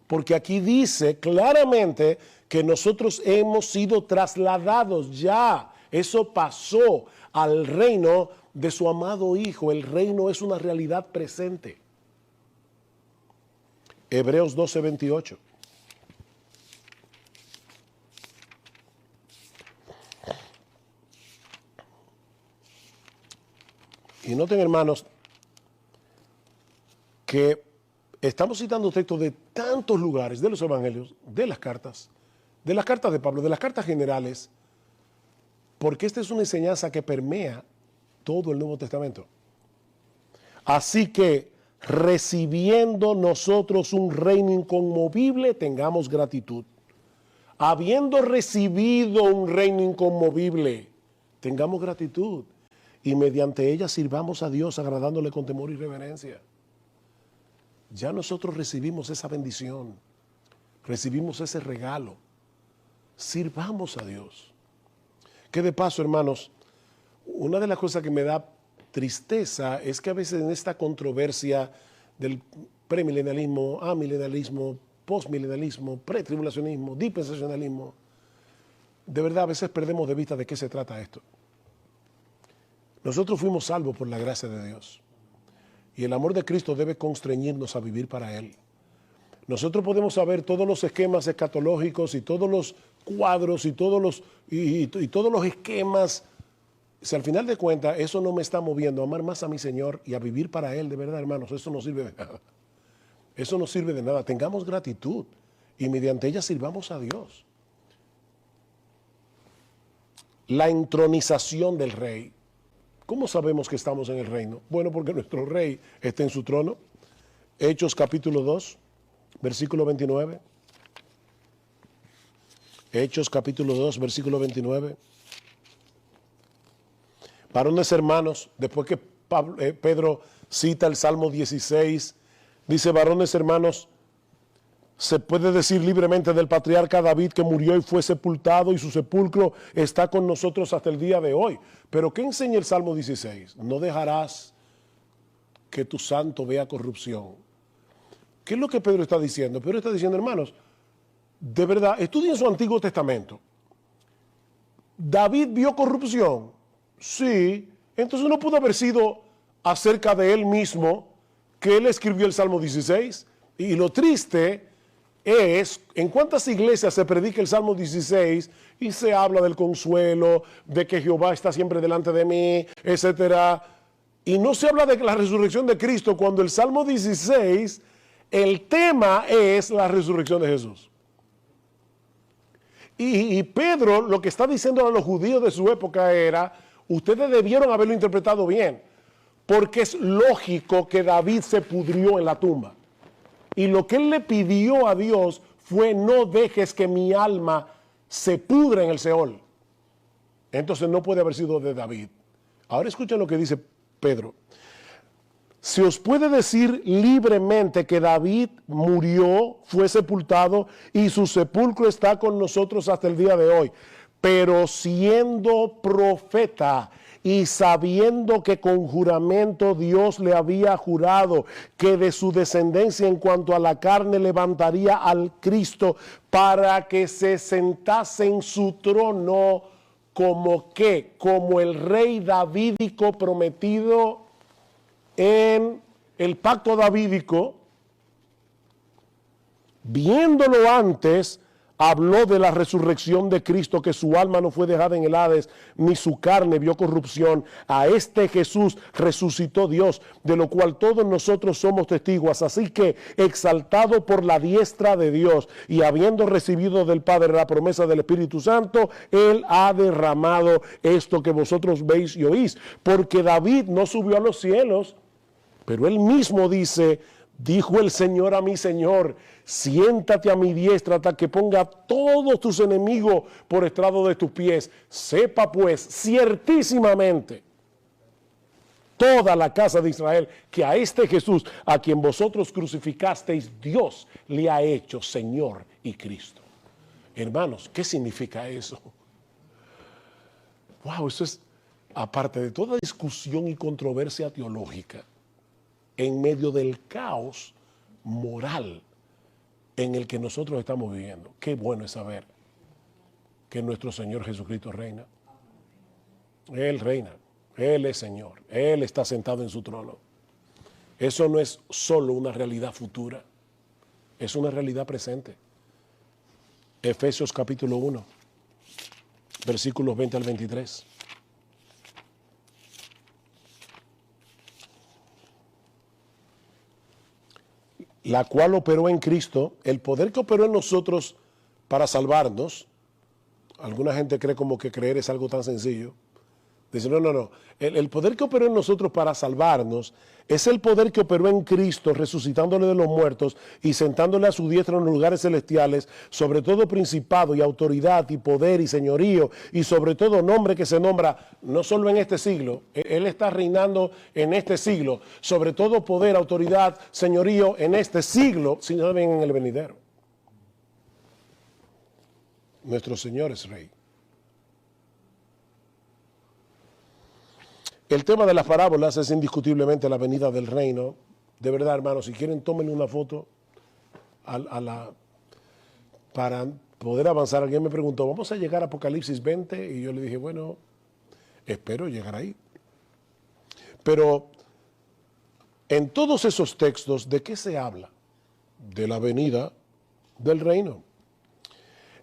Porque aquí dice claramente que nosotros hemos sido trasladados ya. Eso pasó al reino de su amado Hijo. El reino es una realidad presente. Hebreos 12:28. Y noten, hermanos, que estamos citando textos de tantos lugares, de los evangelios, de las cartas de Pablo, de las cartas generales, porque esta es una enseñanza que permea todo el Nuevo Testamento. Así que, recibiendo nosotros un reino inconmovible, tengamos gratitud. Habiendo recibido un reino inconmovible, tengamos gratitud. Y mediante ella sirvamos a Dios agradándole con temor y reverencia. Ya nosotros recibimos esa bendición, recibimos ese regalo. Sirvamos a Dios. Que de paso, hermanos, una de las cosas que me da tristeza es que a veces en esta controversia del premilenialismo, amilenialismo, postmilenialismo, pretribulacionismo, dispensacionalismo, de verdad a veces perdemos de vista de qué se trata esto. Nosotros fuimos salvos por la gracia de Dios. Y el amor de Cristo debe constreñirnos a vivir para Él. Nosotros podemos saber todos los esquemas escatológicos y todos los cuadros y todos los esquemas. Si al final de cuentas eso no me está moviendo a amar más a mi Señor y a vivir para Él, de verdad, hermanos, eso no sirve de nada. Eso no sirve de nada. Tengamos gratitud y mediante ella sirvamos a Dios. La entronización del Rey. ¿Cómo sabemos que estamos en el reino? Bueno, porque nuestro Rey está en su trono. Hechos capítulo 2, versículo 29. Hechos capítulo 2, versículo 29. Varones hermanos, después que Pedro cita el Salmo 16, dice: varones hermanos, se puede decir libremente del patriarca David que murió y fue sepultado y su sepulcro está con nosotros hasta el día de hoy. Pero ¿qué enseña el Salmo 16? No dejarás que tu santo vea corrupción. ¿Qué es lo que Pedro está diciendo? Pedro está diciendo, hermanos, de verdad, estudien su Antiguo Testamento. ¿David vio corrupción? Sí. Entonces no pudo haber sido acerca de él mismo que él escribió el Salmo 16. Y lo triste es en cuántas iglesias se predica el Salmo 16 y se habla del consuelo, de que Jehová está siempre delante de mí, etcétera. Y no se habla de la resurrección de Cristo, cuando el Salmo 16, el tema es la resurrección de Jesús. Y Pedro lo que está diciendo a los judíos de su época era: ustedes debieron haberlo interpretado bien, porque es lógico que David se pudrió en la tumba. Y lo que él le pidió a Dios fue: no dejes que mi alma se pudra en el Seol. Entonces no puede haber sido de David. Ahora escuchen lo que dice Pedro. Se os puede decir libremente que David murió, fue sepultado y su sepulcro está con nosotros hasta el día de hoy. Pero siendo profeta y sabiendo que con juramento Dios le había jurado que de su descendencia en cuanto a la carne levantaría al Cristo para que se sentase en su trono como el rey davídico prometido en el pacto davídico, viéndolo antes, habló de la resurrección de Cristo, que su alma no fue dejada en el Hades, ni su carne vio corrupción. A este Jesús resucitó Dios, de lo cual todos nosotros somos testigos. Así que, exaltado por la diestra de Dios y habiendo recibido del Padre la promesa del Espíritu Santo, Él ha derramado esto que vosotros veis y oís. Porque David no subió a los cielos, pero él mismo dice: dijo el Señor a mi Señor, siéntate a mi diestra hasta que ponga a todos tus enemigos por estrado de tus pies. Sepa pues ciertísimamente toda la casa de Israel que a este Jesús, a quien vosotros crucificasteis, Dios le ha hecho Señor y Cristo. Hermanos, ¿qué significa eso? Wow, eso es, aparte de toda discusión y controversia teológica, en medio del caos moral en el que nosotros estamos viviendo. Qué bueno es saber que nuestro Señor Jesucristo reina. Él reina, Él es Señor, Él está sentado en su trono. Eso no es solo una realidad futura, es una realidad presente. Efesios capítulo 1, versículos 20 al 23. La cual operó en Cristo, el poder que operó en nosotros para salvarnos. Alguna gente cree como que creer es algo tan sencillo. Dice, no. El poder que operó en nosotros para salvarnos es el poder que operó en Cristo, resucitándole de los muertos y sentándole a su diestra en los lugares celestiales, sobre todo principado y autoridad y poder y señorío, y sobre todo nombre que se nombra no solo en este siglo, Él está reinando en este siglo, sobre todo poder, autoridad, señorío en este siglo, sino también en el venidero. Nuestro Señor es Rey. El tema de las parábolas es indiscutiblemente la venida del reino. De verdad, hermanos, si quieren, tómenle una foto para poder avanzar. Alguien me preguntó, ¿vamos a llegar a Apocalipsis 20? Y yo le dije, bueno, espero llegar ahí. Pero en todos esos textos, ¿de qué se habla? De la venida del reino.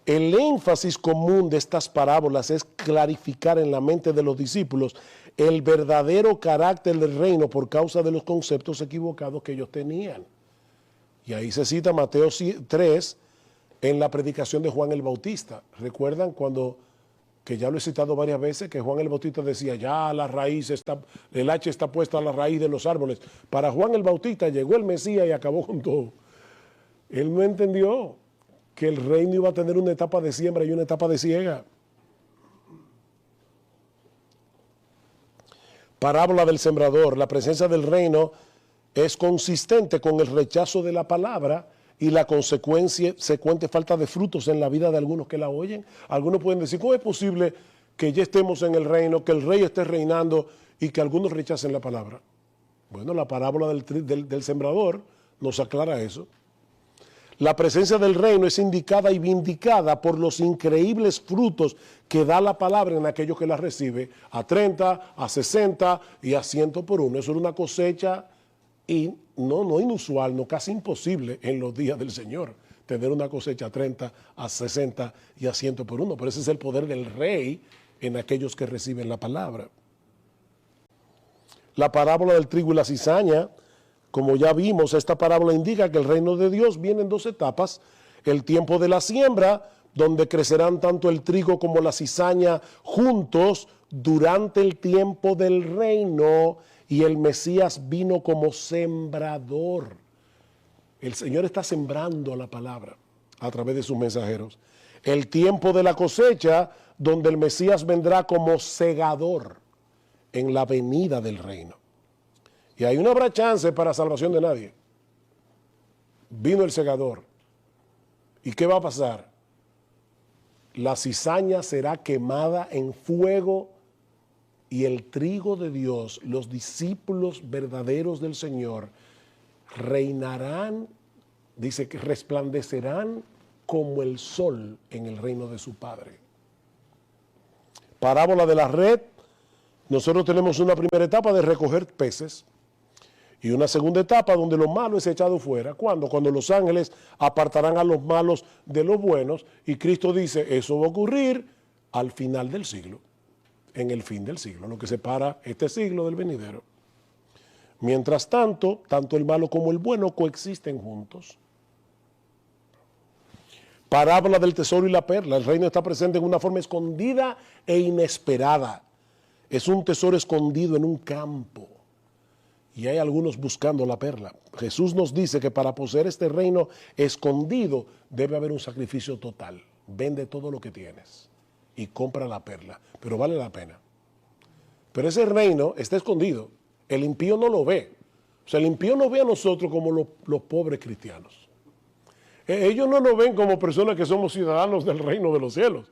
El énfasis común de estas parábolas es clarificar en la mente de los discípulos el verdadero carácter del reino por causa de los conceptos equivocados que ellos tenían. Y ahí se cita Mateo 3 en la predicación de Juan el Bautista. ¿Recuerdan cuando, que ya lo he citado varias veces, que Juan el Bautista decía, ya la raíz está, el hacha está puesta a la raíz de los árboles? Para Juan el Bautista llegó el Mesías y acabó con todo. Él no entendió que el reino iba a tener una etapa de siembra y una etapa de siega. Parábola del sembrador. La presencia del reino es consistente con el rechazo de la palabra y la consecuente falta de frutos en la vida de algunos que la oyen. Algunos pueden decir, ¿cómo es posible que ya estemos en el reino, que el rey esté reinando y que algunos rechacen la palabra? Bueno, la parábola del sembrador nos aclara eso. La presencia del reino es indicada y vindicada por los increíbles frutos que da la palabra en aquellos que la recibe, a 30, a 60 y a 100 por uno. Eso era una cosecha y no inusual, no casi imposible en los días del Señor, tener una cosecha a 30, a 60 y a 100 por uno. Pero ese es el poder del rey en aquellos que reciben la palabra. La parábola del trigo y la cizaña. Como ya vimos, esta parábola indica que el reino de Dios viene en dos etapas. El tiempo de la siembra, donde crecerán tanto el trigo como la cizaña juntos durante el tiempo del reino, y el Mesías vino como sembrador. El Señor está sembrando la palabra a través de sus mensajeros. El tiempo de la cosecha, donde el Mesías vendrá como segador en la venida del reino. Y ahí no habrá chance para salvación de nadie. Vino el segador. ¿Y qué va a pasar? La cizaña será quemada en fuego y el trigo de Dios, los discípulos verdaderos del Señor, reinarán, dice que resplandecerán como el sol en el reino de su Padre. Parábola de la red. Nosotros tenemos una primera etapa de recoger peces. Y una segunda etapa donde lo malo es echado fuera. ¿Cuándo? Cuando los ángeles apartarán a los malos de los buenos. Y Cristo dice, eso va a ocurrir al final del siglo, en el fin del siglo, lo que separa este siglo del venidero. Mientras tanto, tanto el malo como el bueno coexisten juntos. Parábola del tesoro y la perla. El reino está presente en una forma escondida e inesperada. Es un tesoro escondido en un campo. Y hay algunos buscando la perla. Jesús nos dice que para poseer este reino escondido debe haber un sacrificio total. Vende todo lo que tienes y compra la perla. Pero vale la pena. Pero ese reino está escondido. El impío no lo ve. O sea, el impío no ve a nosotros como los pobres cristianos. Ellos no nos ven como personas que somos ciudadanos del reino de los cielos.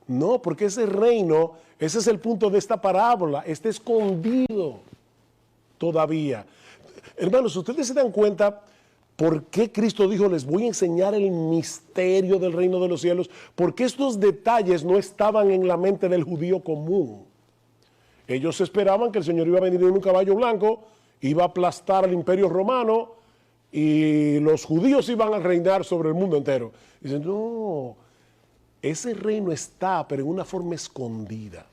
No, porque ese reino, ese es el punto de esta parábola, está escondido todavía. Hermanos, ustedes se dan cuenta por qué Cristo dijo, les voy a enseñar el misterio del reino de los cielos, porque estos detalles no estaban en la mente del judío común. Ellos esperaban que el Señor iba a venir en un caballo blanco, iba a aplastar al imperio romano, y los judíos iban a reinar sobre el mundo entero. Dicen, no, ese reino está, pero en una forma escondida.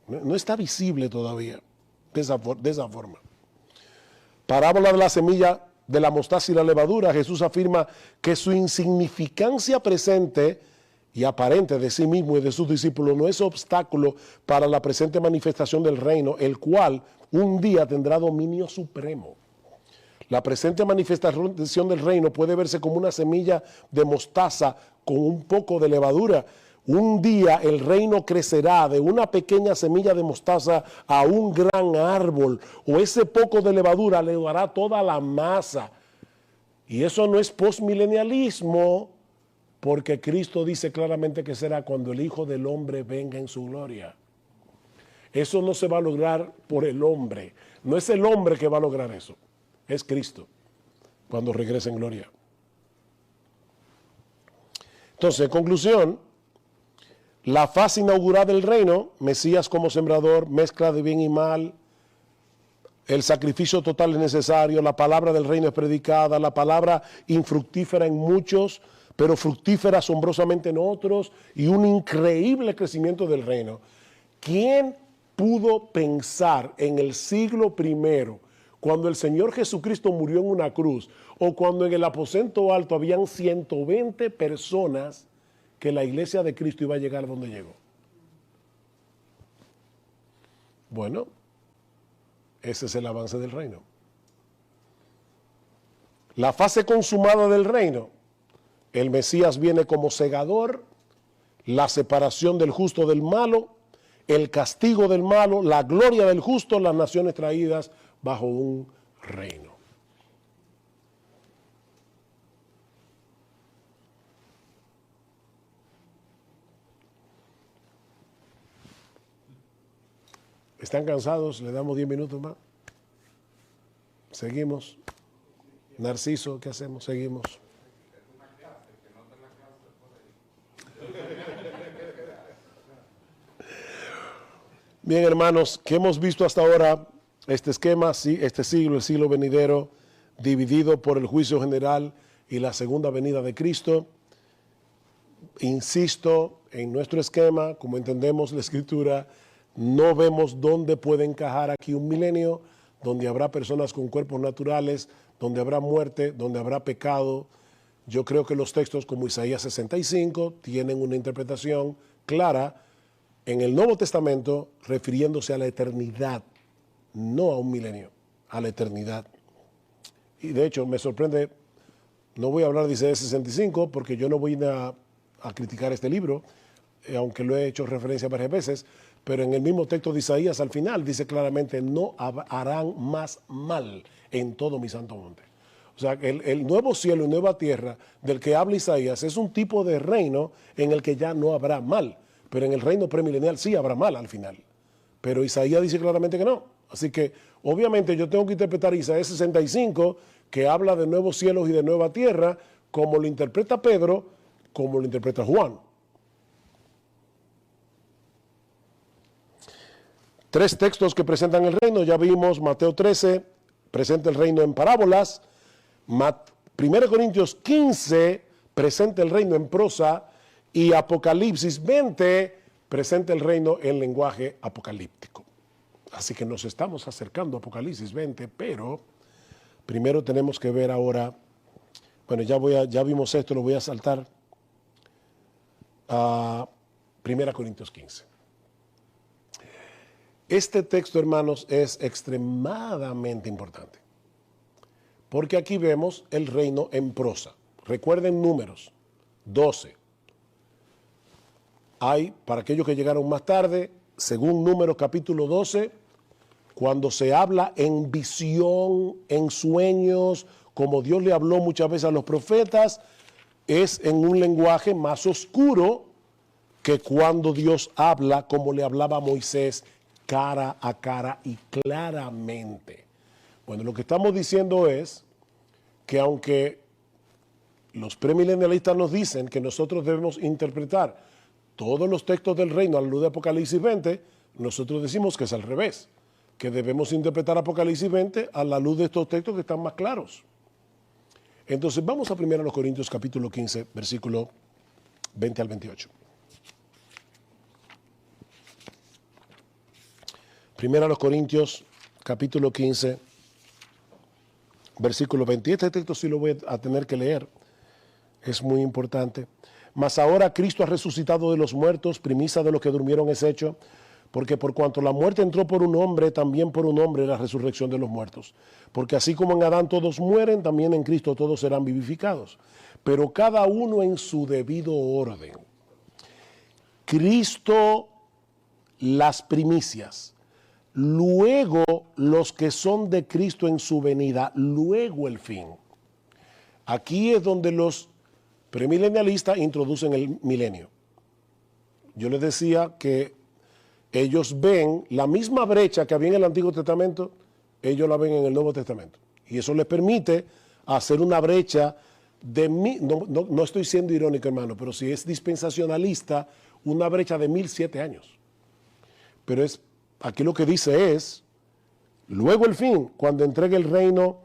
No está visible todavía, de esa forma. Parábola de la semilla de la mostaza y la levadura. Jesús afirma que su insignificancia presente y aparente de sí mismo y de sus discípulos no es obstáculo para la presente manifestación del reino, el cual un día tendrá dominio supremo. La presente manifestación del reino puede verse como una semilla de mostaza con un poco de levadura. Un día el reino crecerá de una pequeña semilla de mostaza a un gran árbol, o ese poco de levadura le dará toda la masa. Y eso no es postmilenialismo, porque Cristo dice claramente que será cuando el Hijo del Hombre venga en su gloria. Eso no se va a lograr por el hombre. No es el hombre que va a lograr eso. Es Cristo, cuando regrese en gloria. Entonces, en conclusión, la fase inaugural del reino, Mesías como sembrador, mezcla de bien y mal, el sacrificio total es necesario, la palabra del reino es predicada, la palabra infructífera en muchos, pero fructífera asombrosamente en otros, y un increíble crecimiento del reino. ¿Quién pudo pensar en el siglo I, cuando el Señor Jesucristo murió en una cruz, o cuando en el aposento alto habían 120 personas, que la iglesia de Cristo iba a llegar donde llegó? Bueno, ese es el avance del reino. La fase consumada del reino, el Mesías viene como segador, la separación del justo del malo, el castigo del malo, la gloria del justo, las naciones traídas bajo un reino. ¿Están cansados? ¿Le damos 10 minutos más? Seguimos. Narciso, ¿qué hacemos? Seguimos. Bien, hermanos, ¿qué hemos visto hasta ahora? Este esquema, este siglo, el siglo venidero, dividido por el juicio general y la segunda venida de Cristo. Insisto, en nuestro esquema, como entendemos la Escritura, no vemos dónde puede encajar aquí un milenio, donde habrá personas con cuerpos naturales, donde habrá muerte, donde habrá pecado. Yo creo que los textos como Isaías 65 tienen una interpretación clara en el Nuevo Testamento refiriéndose a la eternidad, no a un milenio, a la eternidad. Y de hecho me sorprende, no voy a hablar de Isaías 65 porque yo no voy a criticar este libro, aunque lo he hecho referencia varias veces, pero en el mismo texto de Isaías al final dice claramente, no harán más mal en todo mi santo monte. O sea, el nuevo cielo y nueva tierra del que habla Isaías es un tipo de reino en el que ya no habrá mal, pero en el reino premilenial sí habrá mal al final. Pero Isaías dice claramente que no. Así que obviamente yo tengo que interpretar Isaías 65, que habla de nuevos cielos y de nueva tierra, como lo interpreta Pedro, como lo interpreta Juan. 3 textos que presentan el reino, ya vimos Mateo 13, presenta el reino en parábolas. 1 Corintios 15 presenta el reino en prosa. Y Apocalipsis 20 presenta el reino en lenguaje apocalíptico. Así que nos estamos acercando a Apocalipsis 20, pero primero tenemos que ver ahora, bueno, ya vimos esto, lo voy a saltar a 1 Corintios 15. Este texto, hermanos, es extremadamente importante, porque aquí vemos el reino en prosa. Recuerden Números 12. Hay, para aquellos que llegaron más tarde, según Números capítulo 12, cuando se habla en visión, en sueños, como Dios le habló muchas veces a los profetas, es en un lenguaje más oscuro que cuando Dios habla como le hablaba a Moisés, cara a cara y claramente. Bueno, lo que estamos diciendo es que aunque los premilenialistas nos dicen que nosotros debemos interpretar todos los textos del reino a la luz de Apocalipsis 20, nosotros decimos que es al revés, que debemos interpretar Apocalipsis 20 a la luz de estos textos que están más claros. Entonces vamos a 1 Corintios capítulo 15, versículo 20 al 28. 1 Corintios capítulo 15, versículo 20. Este texto sí lo voy a tener que leer, es muy importante. Mas ahora Cristo ha resucitado de los muertos, primicia de los que durmieron es hecho, porque por cuanto la muerte entró por un hombre, también por un hombre la resurrección de los muertos. Porque así como en Adán todos mueren, también en Cristo todos serán vivificados, pero cada uno en su debido orden. Cristo las primicias, luego los que son de Cristo en su venida, luego el fin. Aquí es donde los premilenialistas introducen el milenio. Yo les decía que ellos ven la misma brecha que había en el Antiguo Testamento, ellos la ven en el Nuevo Testamento. Y eso les permite hacer una brecha de, no estoy siendo irónico, hermano, pero si es dispensacionalista, una brecha de 1007 años. Pero aquí lo que dice es, luego el fin, cuando entregue el reino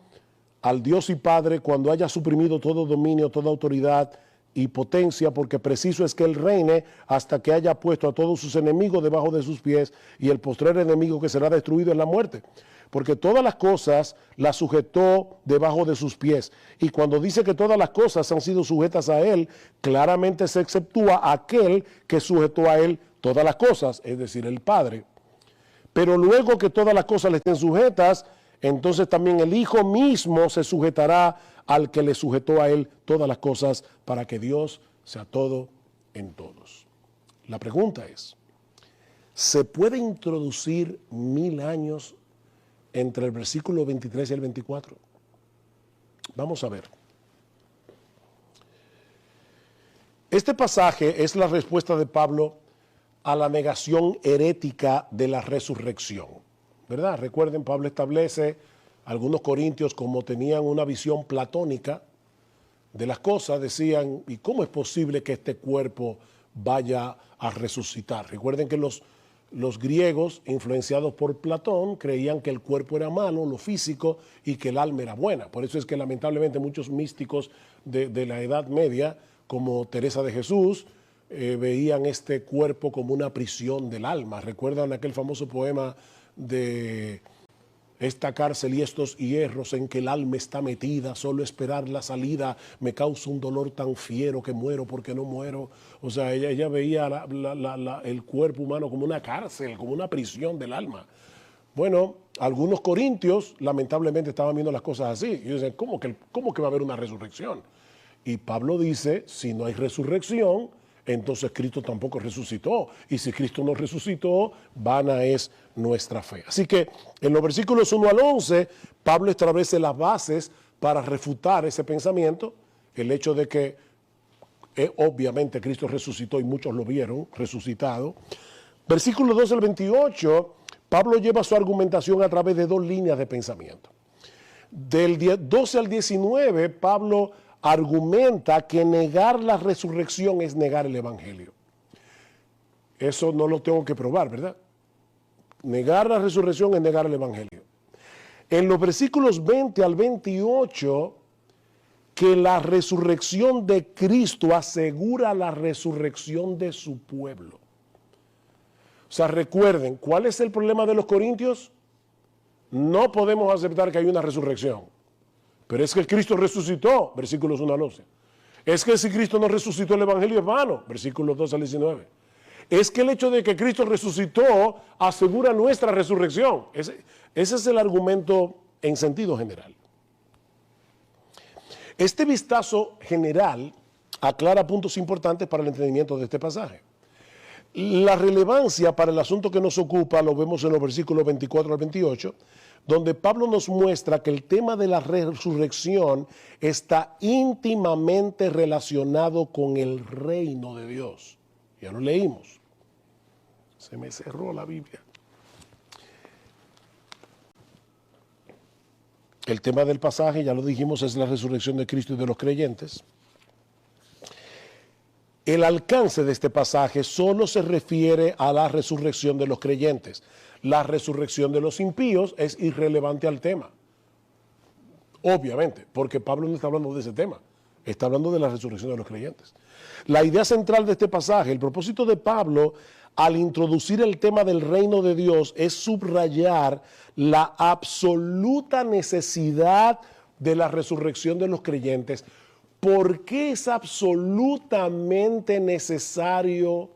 al Dios y Padre, cuando haya suprimido todo dominio, toda autoridad y potencia, porque preciso es que Él reine hasta que haya puesto a todos sus enemigos debajo de sus pies, y el postrer enemigo que será destruido es la muerte. Porque todas las cosas las sujetó debajo de sus pies. Y cuando dice que todas las cosas han sido sujetas a Él, claramente se exceptúa aquel que sujetó a Él todas las cosas, es decir, el Padre. Pero luego que todas las cosas le estén sujetas, entonces también el Hijo mismo se sujetará al que le sujetó a Él todas las cosas, para que Dios sea todo en todos. La pregunta es, ¿se puede introducir 1000 años entre el versículo 23 y el 24? Vamos a ver. Este pasaje es la respuesta de Pablo a la negación herética de la resurrección, ¿verdad? Recuerden, Pablo establece algunos corintios, como tenían una visión platónica de las cosas, decían, ¿y cómo es posible que este cuerpo vaya a resucitar? Recuerden que los griegos, influenciados por Platón, creían que el cuerpo era malo, lo físico, y que el alma era buena. Por eso es que lamentablemente muchos místicos de la Edad Media, como Teresa de Jesús, veían este cuerpo como una prisión del alma. ¿Recuerdan aquel famoso poema de esta cárcel y estos hierros en que el alma está metida? Solo esperar la salida me causa un dolor tan fiero que muero porque no muero. O sea, ella veía el cuerpo humano como una cárcel, como una prisión del alma. Bueno, algunos corintios lamentablemente estaban viendo las cosas así. Y dicen, ¿cómo que va a haber una resurrección? Y Pablo dice, si no hay resurrección, entonces Cristo tampoco resucitó. Y si Cristo no resucitó, vana es nuestra fe. Así que en los versículos 1 al 11, Pablo establece las bases para refutar ese pensamiento, el hecho de que obviamente Cristo resucitó y muchos lo vieron resucitado. Versículos 12 al 28, Pablo lleva su argumentación a través de dos líneas de pensamiento. Del 12 al 19, Pablo argumenta que negar la resurrección es negar el evangelio. Eso no lo tengo que probar, ¿verdad? Negar la resurrección es negar el evangelio. en los versículos 20 al 28 que la resurrección de Cristo asegura la resurrección de su pueblo. O sea, recuerden, ¿cuál es el problema de los corintios? No podemos aceptar que hay una resurrección. Pero es que Cristo resucitó, versículos 1 al 11. Es que si Cristo no resucitó, el evangelio es vano, versículos 2 al 19. Es que el hecho de que Cristo resucitó asegura nuestra resurrección. Ese es el argumento en sentido general. Este vistazo general aclara puntos importantes para el entendimiento de este pasaje. La relevancia para el asunto que nos ocupa lo vemos en los versículos 24 al 28, donde Pablo nos muestra que el tema de la resurrección está íntimamente relacionado con el reino de Dios. Ya lo leímos. Se me cerró la Biblia. El tema del pasaje, ya lo dijimos, es la resurrección de Cristo y de los creyentes. El alcance de este pasaje solo se refiere a la resurrección de los creyentes. La resurrección de los impíos es irrelevante al tema. Obviamente, porque Pablo no está hablando de ese tema. Está hablando de la resurrección de los creyentes. La idea central de este pasaje, el propósito de Pablo al introducir el tema del reino de Dios es subrayar la absoluta necesidad de la resurrección de los creyentes. ¿Por qué es absolutamente necesario?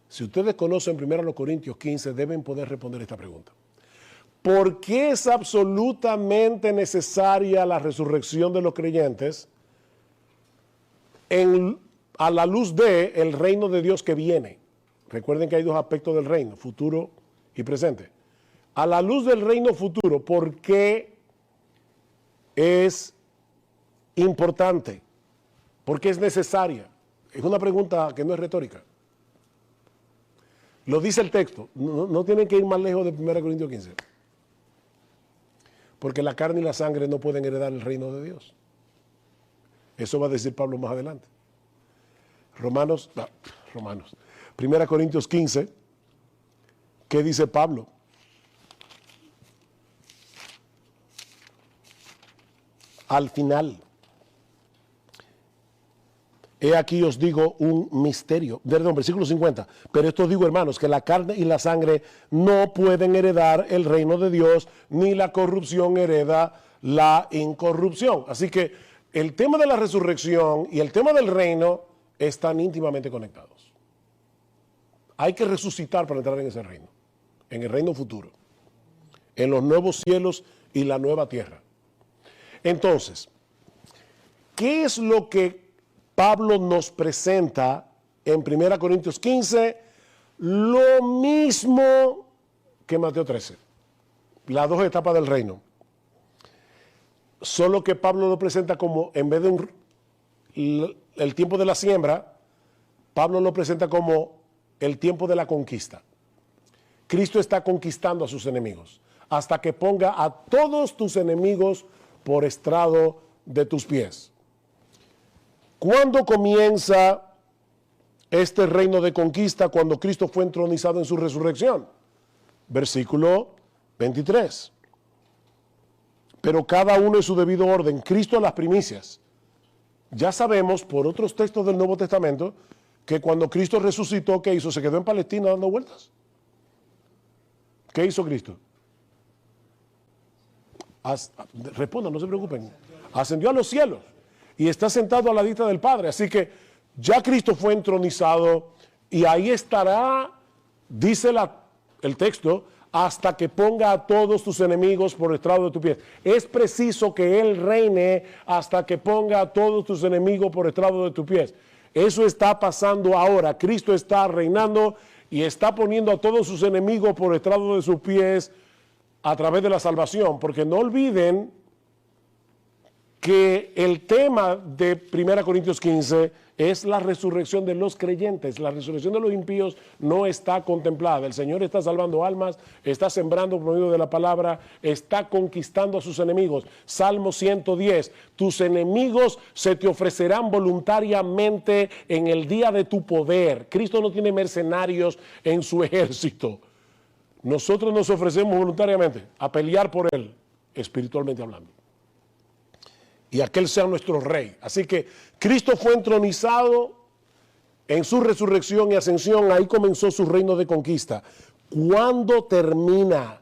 Si ustedes conocen 1 Corintios 15, deben poder responder esta pregunta. ¿Por qué es absolutamente necesaria la resurrección de los creyentes a la luz del reino de Dios que viene? Recuerden que hay dos aspectos del reino, futuro y presente. A la luz del reino futuro, ¿por qué es importante? ¿Por qué es necesaria? Es una pregunta que no es retórica. Lo dice el texto. No tienen que ir más lejos de 1 Corintios 15. Porque la carne y la sangre no pueden heredar el reino de Dios. Eso va a decir Pablo más adelante. 1 Corintios 15, ¿qué dice Pablo? Al final, he aquí os digo un misterio. Perdón, versículo 50. Pero esto os digo, hermanos, que la carne y la sangre no pueden heredar el reino de Dios, ni la corrupción hereda la incorrupción. Así que el tema de la resurrección y el tema del reino están íntimamente conectados. Hay que resucitar para entrar en ese reino, en el reino futuro, en los nuevos cielos y la nueva tierra. Entonces, ¿qué es lo que Pablo nos presenta en 1 Corintios 15? Lo mismo que Mateo 13, las dos etapas del reino. Solo que Pablo lo presenta como, en vez de el tiempo de la siembra, Pablo lo presenta como el tiempo de la conquista. Cristo está conquistando a sus enemigos hasta que ponga a todos tus enemigos por estrado de tus pies. ¿Cuándo comienza este reino de conquista? Cuando Cristo fue entronizado en su resurrección. Versículo 23. Pero cada uno en su debido orden. Cristo a las primicias. Ya sabemos por otros textos del Nuevo Testamento que cuando Cristo resucitó, ¿qué hizo? Se quedó en Palestina dando vueltas. ¿Qué hizo Cristo? Respondan, no se preocupen. Ascendió a los cielos y está sentado a la diestra del Padre. Así que ya Cristo fue entronizado y ahí estará, dice el texto, hasta que ponga a todos tus enemigos por estrado de tus pies. Es preciso que Él reine hasta que ponga a todos tus enemigos por estrado de tus pies. Eso está pasando ahora. Cristo está reinando y está poniendo a todos sus enemigos por estrado de sus pies a través de la salvación. Porque no olviden que el tema de 1 Corintios 15 es la resurrección de los creyentes. La resurrección de los impíos no está contemplada. El Señor está salvando almas, está sembrando por medio de la palabra, está conquistando a sus enemigos. Salmo 110, tus enemigos se te ofrecerán voluntariamente en el día de tu poder. Cristo no tiene mercenarios en su ejército. Nosotros nos ofrecemos voluntariamente a pelear por Él espiritualmente hablando. Y aquel sea nuestro rey. Así que Cristo fue entronizado en su resurrección y ascensión, ahí comenzó su reino de conquista. ¿Cuándo termina?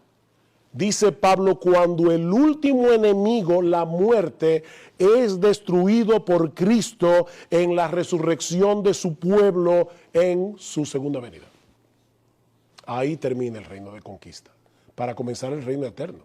Dice Pablo, cuando el último enemigo, la muerte, es destruido por Cristo en la resurrección de su pueblo en su segunda venida. Ahí termina el reino de conquista, para comenzar el reino eterno.